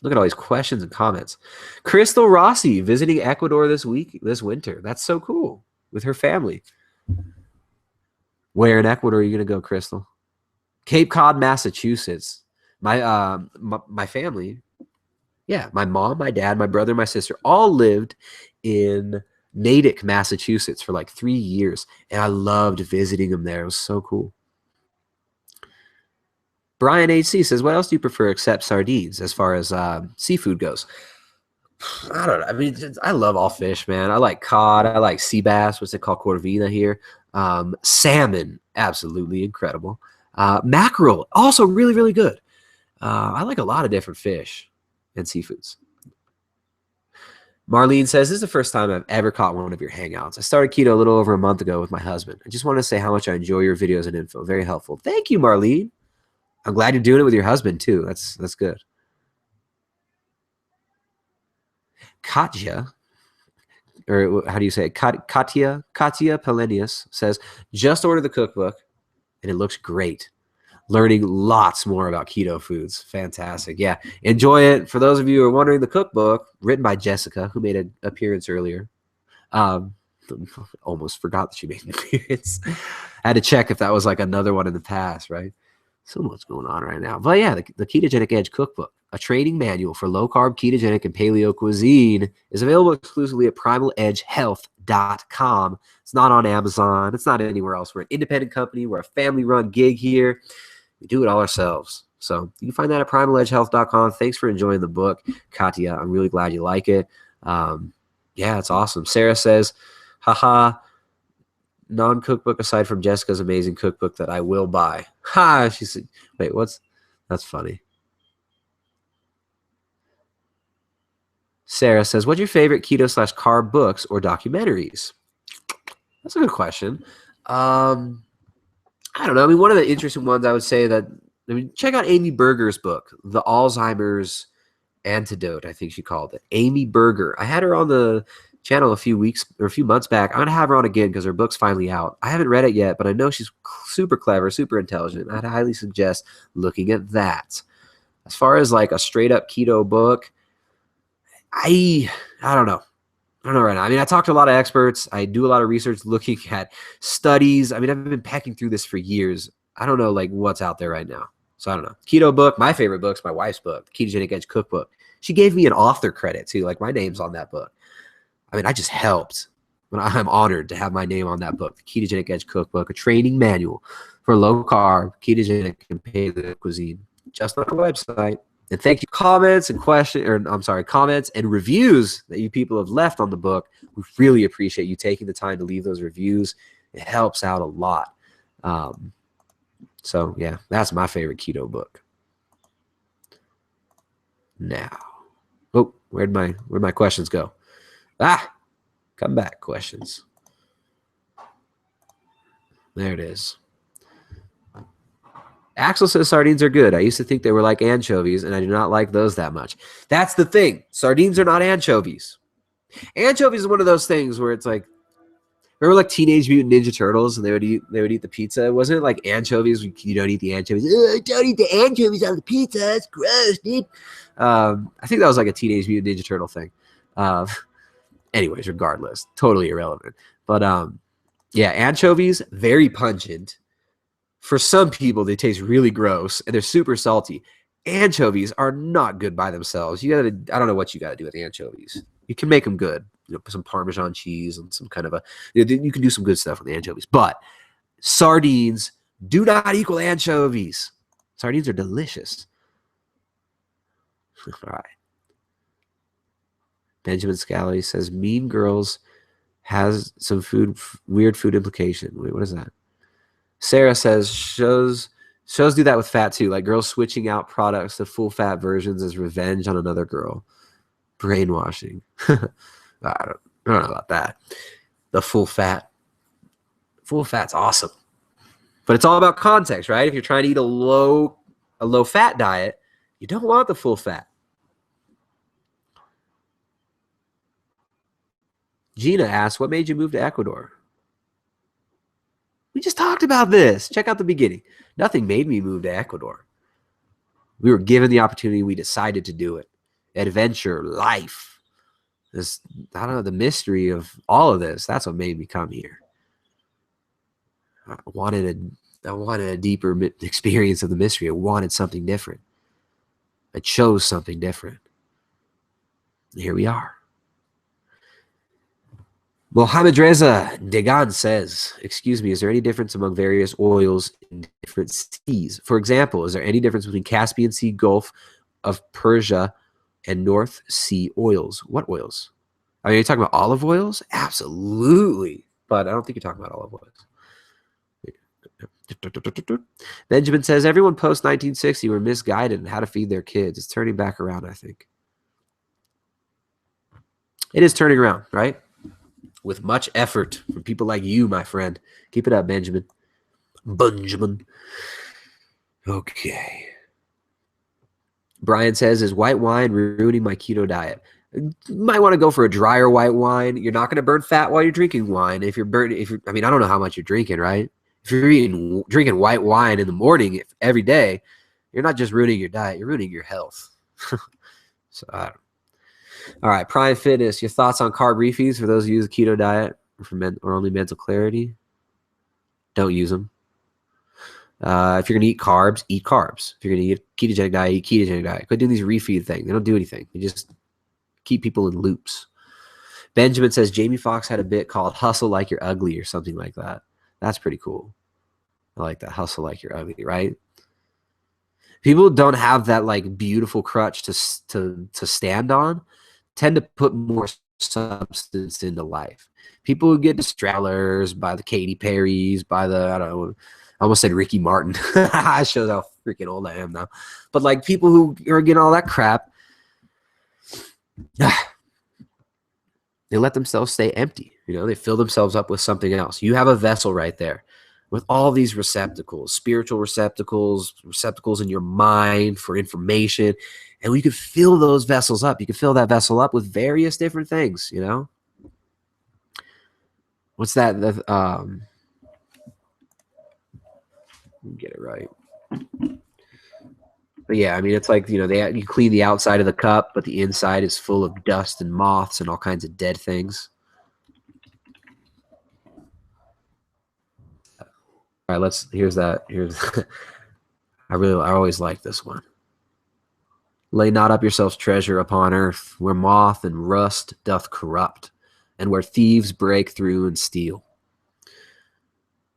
Look at all these questions and comments. Crystal Rossi visiting Ecuador this winter. That's so cool, with her family. Where in Ecuador are you going to go, Crystal? Cape Cod, Massachusetts. My family, my mom, my dad, my brother, my sister all lived in Natick, Massachusetts for like 3 years, and I loved visiting them there. It was so cool. Brian HC says, what else do you prefer except sardines as far as seafood goes? I don't know. I mean, I love all fish, man. I like cod. I like sea bass, what's it called, corvina here. Salmon, absolutely incredible. Mackerel, also really, really good. I like a lot of different fish and seafoods. Marlene says, this is the first time I've ever caught one of your hangouts. I started keto a little over a month ago with my husband. I just want to say how much I enjoy your videos and info. Very helpful. Thank you, Marlene. I'm glad you're doing it with your husband, too. That's good. Katya, or how do you say it? Katya Pelenius says, just ordered the cookbook, and it looks great. Learning lots more about keto foods. Fantastic. Yeah, enjoy it. For those of you who are wondering, the cookbook, written by Jessica, who made an appearance earlier. Almost forgot that she made an appearance. I had to check if that was like another one in the past, right? So much going on right now. But yeah, the Ketogenic Edge Cookbook, a training manual for low-carb, ketogenic, and paleo cuisine, is available exclusively at primaledgehealth.com. It's not on Amazon. It's not anywhere else. We're an independent company. We're a family-run gig here. We do it all ourselves. So you can find that at primaledgehealth.com. Thanks for enjoying the book, Katya. I'm really glad you like it. Yeah, it's awesome. Sarah says, haha, non-cookbook aside from Jessica's amazing cookbook that I will buy. Ha! She said, wait, that's funny. Sarah says, what's your favorite keto/carb books or documentaries? That's a good question. I don't know. I mean, one of the interesting ones I would say check out Amy Berger's book, The Alzheimer's Antidote, I think she called it. Amy Berger. I had her on the channel a few months back. I'm going to have her on again because her book's finally out. I haven't read it yet, but I know she's super clever, super intelligent. I'd highly suggest looking at that. As far as like a straight up keto book, I don't know. I don't know right now. I mean, I talk to a lot of experts. I do a lot of research looking at studies. I mean, I've been pecking through this for years. I don't know like what's out there right now. So I don't know. Keto book, my favorite book's my wife's book, Ketogenic Edge Cookbook. She gave me an author credit too. Like my name's on that book. I mean, I just helped. But I'm honored to have my name on that book, the Ketogenic Edge Cookbook, a training manual for low carb, ketogenic, and paleo cuisine, just on our website. And thank you, comments and reviews that you people have left on the book. We really appreciate you taking the time to leave those reviews. It helps out a lot. So yeah, that's my favorite keto book. Now, where'd my questions go? Come back, questions. There it is. Axel says sardines are good. I used to think they were like anchovies, and I do not like those that much. That's the thing. Sardines are not anchovies. Anchovies is one of those things where it's like, remember like Teenage Mutant Ninja Turtles, and they would eat the pizza. Wasn't it like anchovies? You don't eat the anchovies. Don't eat the anchovies on the pizza. That's gross, dude. I think that was like a Teenage Mutant Ninja Turtle thing. Anyways, regardless, totally irrelevant. But yeah, anchovies, very pungent. For some people, they taste really gross and they're super salty. Anchovies are not good by themselves. I don't know what you gotta do with anchovies. You can make them good. Put some Parmesan cheese and some kind of you can do some good stuff with the anchovies. But sardines do not equal anchovies. Sardines are delicious. All right. Benjamin Scally says Mean Girls has some weird food implication. Wait, what is that? Sarah says shows do that with fat too, like girls switching out products to full fat versions as revenge on another girl. Brainwashing. I don't know about that. The full fat's awesome, but it's all about context, right? If you're trying to eat a low fat diet, you don't want the full fat. Gina asks, what made you move to Ecuador? We just talked about this. Check out the beginning. Nothing made me move to Ecuador. We were given the opportunity. We decided to do it. Adventure, life. This, I don't know, the mystery of all of this. That's what made me come here. I wanted a deeper experience of the mystery. I wanted something different. I chose something different. And here we are. Mohammed Reza Degan says, excuse me, is there any difference among various oils in different seas? For example, is there any difference between Caspian Sea, Gulf of Persia, and North Sea oils? What oils? Are you talking about olive oils? Absolutely. But I don't think you're talking about olive oils. Benjamin says, everyone post-1960 were misguided in how to feed their kids. It's turning back around, I think. It is turning around, right? With much effort from people like you, my friend. Keep it up, Benjamin. Okay. Brian says, is white wine ruining my keto diet? You might want to go for a drier white wine. You're not going to burn fat while you're drinking wine. I don't know how much you're drinking, right? If you're drinking white wine in the morning every day, you're not just ruining your diet, you're ruining your health. So I don't know. All right, Prime Fitness, your thoughts on carb refeeds for those who use a keto diet or only mental clarity? Don't use them. If you're going to eat carbs, eat carbs. If you're going to eat ketogenic diet, eat ketogenic diet. Quit doing these refeed things. They don't do anything. They just keep people in loops. Benjamin says Jamie Foxx had a bit called Hustle Like You're Ugly or something like that. That's pretty cool. I like that. Hustle like you're ugly, right? People don't have that like beautiful crutch to stand on, tend to put more substance into life. People who get distracted by the Katy Perrys, by the, I don't know, I almost said Ricky Martin. It shows how freaking old I am now. But like people who are getting all that crap, they let themselves stay empty. You know, they fill themselves up with something else. You have a vessel right there with all these receptacles, spiritual receptacles, receptacles in your mind for information. And we could fill those vessels up. You could fill that vessel up with various different things, you know? What's that? Get it right. But yeah, I mean, it's like, you know, you clean the outside of the cup, but the inside is full of dust and moths and all kinds of dead things. All right, here's I always like this one. Lay not up yourselves treasure upon earth, where moth and rust doth corrupt, and where thieves break through and steal.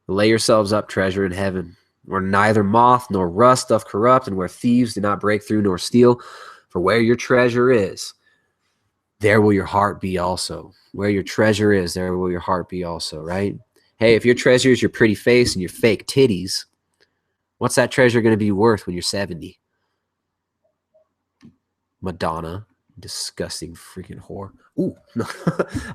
Lay yourselves up treasure in heaven, where neither moth nor rust doth corrupt, and where thieves do not break through nor steal. For where your treasure is, there will your heart be also. Where your treasure is, there will your heart be also, right? Hey, if your treasure is your pretty face and your fake titties, what's that treasure going to be worth when you're 70? Madonna. Disgusting freaking whore. Ooh.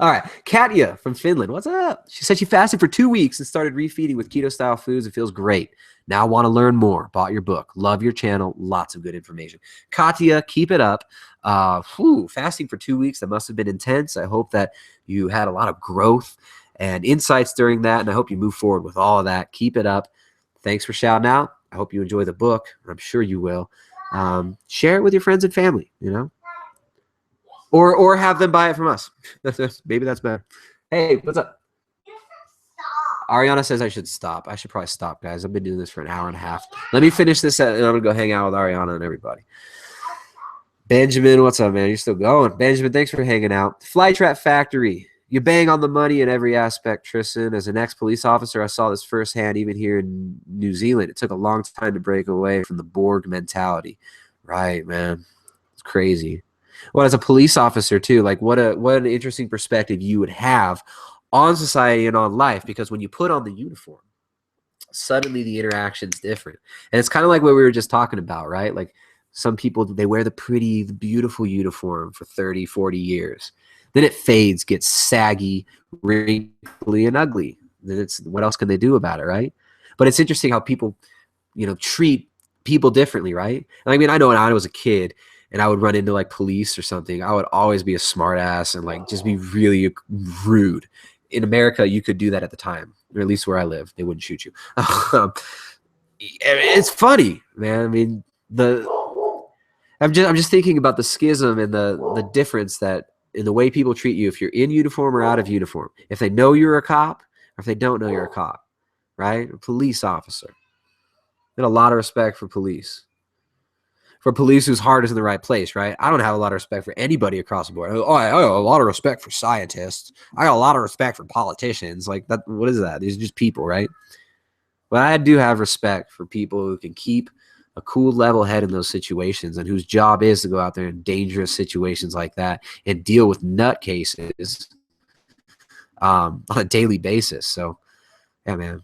All right. Katya from Finland. What's up? She said she fasted for 2 weeks and started refeeding with keto style foods. It feels great. Now want to learn more. Bought your book. Love your channel. Lots of good information. Katya, keep it up. Fasting for 2 weeks. That must have been intense. I hope that you had a lot of growth and insights during that. And I hope you move forward with all of that. Keep it up. Thanks for shouting out. I hope you enjoy the book. I'm sure you will. Share it with your friends and family, you know? Or have them buy it from us. Maybe that's better. Hey, what's up? Ariana says I should stop. I should probably stop, guys. I've been doing this for an hour and a half. Let me finish this, and I'm going to go hang out with Ariana and everybody. Benjamin, what's up, man? You're still going. Benjamin, thanks for hanging out. Flytrap Factory. You bang on the money in every aspect, Tristan. As an ex-police officer, I saw this firsthand even here in New Zealand. It took a long time to break away from the Borg mentality. Right, man. It's crazy. Well, as a police officer too, like what an interesting perspective you would have on society and on life, because when you put on the uniform, suddenly the interaction's different. And it's kind of like what we were just talking about, right? Like some people, they wear the beautiful uniform for 30, 40 years. Then it fades, gets saggy, wrinkly, and ugly. Then it's, what else can they do about it, right? But it's interesting how people, treat people differently, right? And I mean, I know when I was a kid, and I would run into like police or something, I would always be a smart ass and like just be really rude. In America, you could do that at the time, or at least where I live, they wouldn't shoot you. It's funny, man. I mean, I'm just thinking about the schism and the difference that in the way people treat you if you're in uniform or out of uniform. If they know you're a cop or if they don't know you're a cop, right? A police officer. And a lot of respect for police. For police whose heart is in the right place, right? I don't have a lot of respect for anybody across the board. Oh, I have a lot of respect for scientists. I got a lot of respect for politicians. Like that, what is that? These are just people, right? But I do have respect for people who can keep a cool level head in those situations and whose job is to go out there in dangerous situations like that and deal with nutcases on a daily basis. So, yeah, man,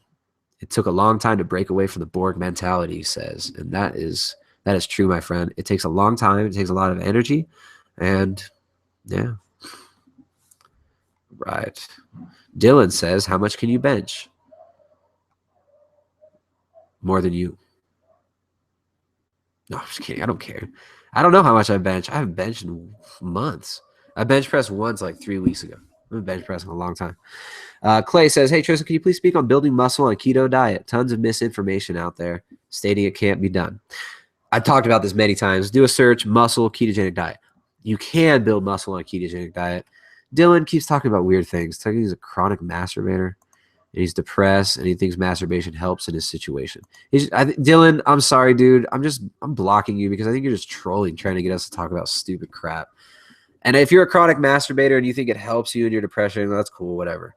it took a long time to break away from the Borg mentality, he says, and that is true, my friend. It takes a long time. It takes a lot of energy. And yeah. Right. Dylan says, how much can you bench? More than you. No, I'm just kidding. I don't care. I don't know how much I bench. I haven't benched in months. I bench pressed once like 3 weeks ago. I've been bench pressing a long time. Clay says, hey, Tristan, can you please speak on building muscle on a keto diet? Tons of misinformation out there stating it can't be done. I've talked about this many times. Do a search, muscle, ketogenic diet. You can build muscle on a ketogenic diet. Dylan keeps talking about weird things. He's a chronic masturbator, and he's depressed, and he thinks masturbation helps in his situation. Dylan, I'm sorry, dude. I'm blocking you because I think you're just trolling, trying to get us to talk about stupid crap. And if you're a chronic masturbator and you think it helps you in your depression, that's cool, whatever.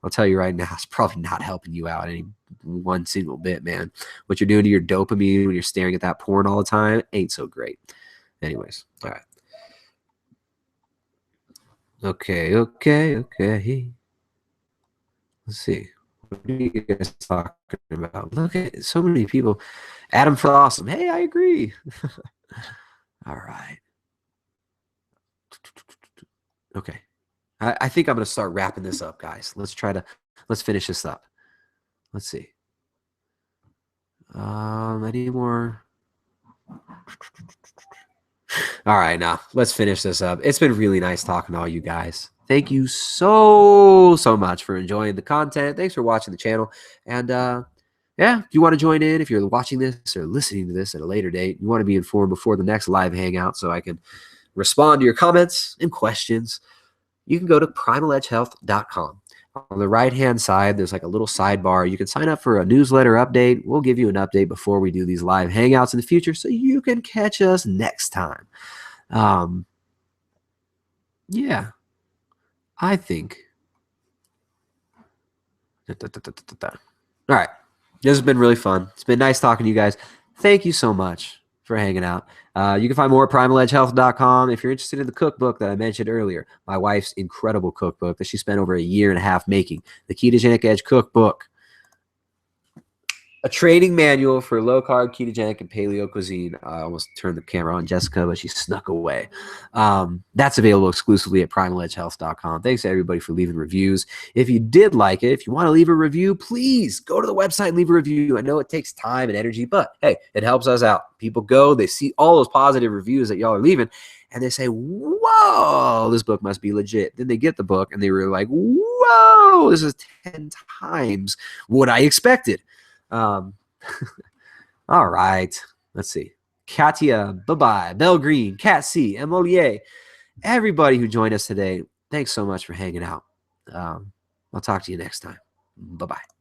I'll tell you right now, it's probably not helping you out any one single bit, man. What you're doing to your dopamine when you're staring at that porn all the time ain't so great. Anyways, all right. Okay. Let's see. What are you guys talking about? Look at so many people. Adam for awesome. Hey, I agree. All right. Okay. I think I'm going to start wrapping this up, guys. Let's finish this up. Let's see. Any more? All right, now let's finish this up. It's been really nice talking to all you guys. Thank you so much for enjoying the content. Thanks for watching the channel. And yeah, if you want to join in, if you're watching this or listening to this at a later date, you want to be informed before the next live hangout so I can respond to your comments and questions, you can go to primaledgehealth.com. On the right-hand side, there's like a little sidebar. You can sign up for a newsletter update. We'll give you an update before we do these live hangouts in the future so you can catch us next time. Yeah, I think. All right. This has been really fun. It's been nice talking to you guys. Thank you so much for hanging out. You can find more at primaledgehealth.com. If you're interested in the cookbook that I mentioned earlier, my wife's incredible cookbook that she spent over 1.5 years making, the Ketogenic Edge Cookbook. A training manual for low carb, ketogenic, and paleo cuisine. I almost turned the camera on Jessica, but she snuck away. That's available exclusively at primaledgehealth.com. Thanks to everybody for leaving reviews. If you did like it, if you want to leave a review, please go to the website and leave a review. I know it takes time and energy, but hey, it helps us out. People go, they see all those positive reviews that y'all are leaving, and they say, whoa, this book must be legit. Then they get the book and they were like, whoa, this is 10 times what I expected. All right. Let's see. Katia, bye-bye. Belle Green, Cat C, Emolier, everybody who joined us today, thanks so much for hanging out. I'll talk to you next time. Bye-bye.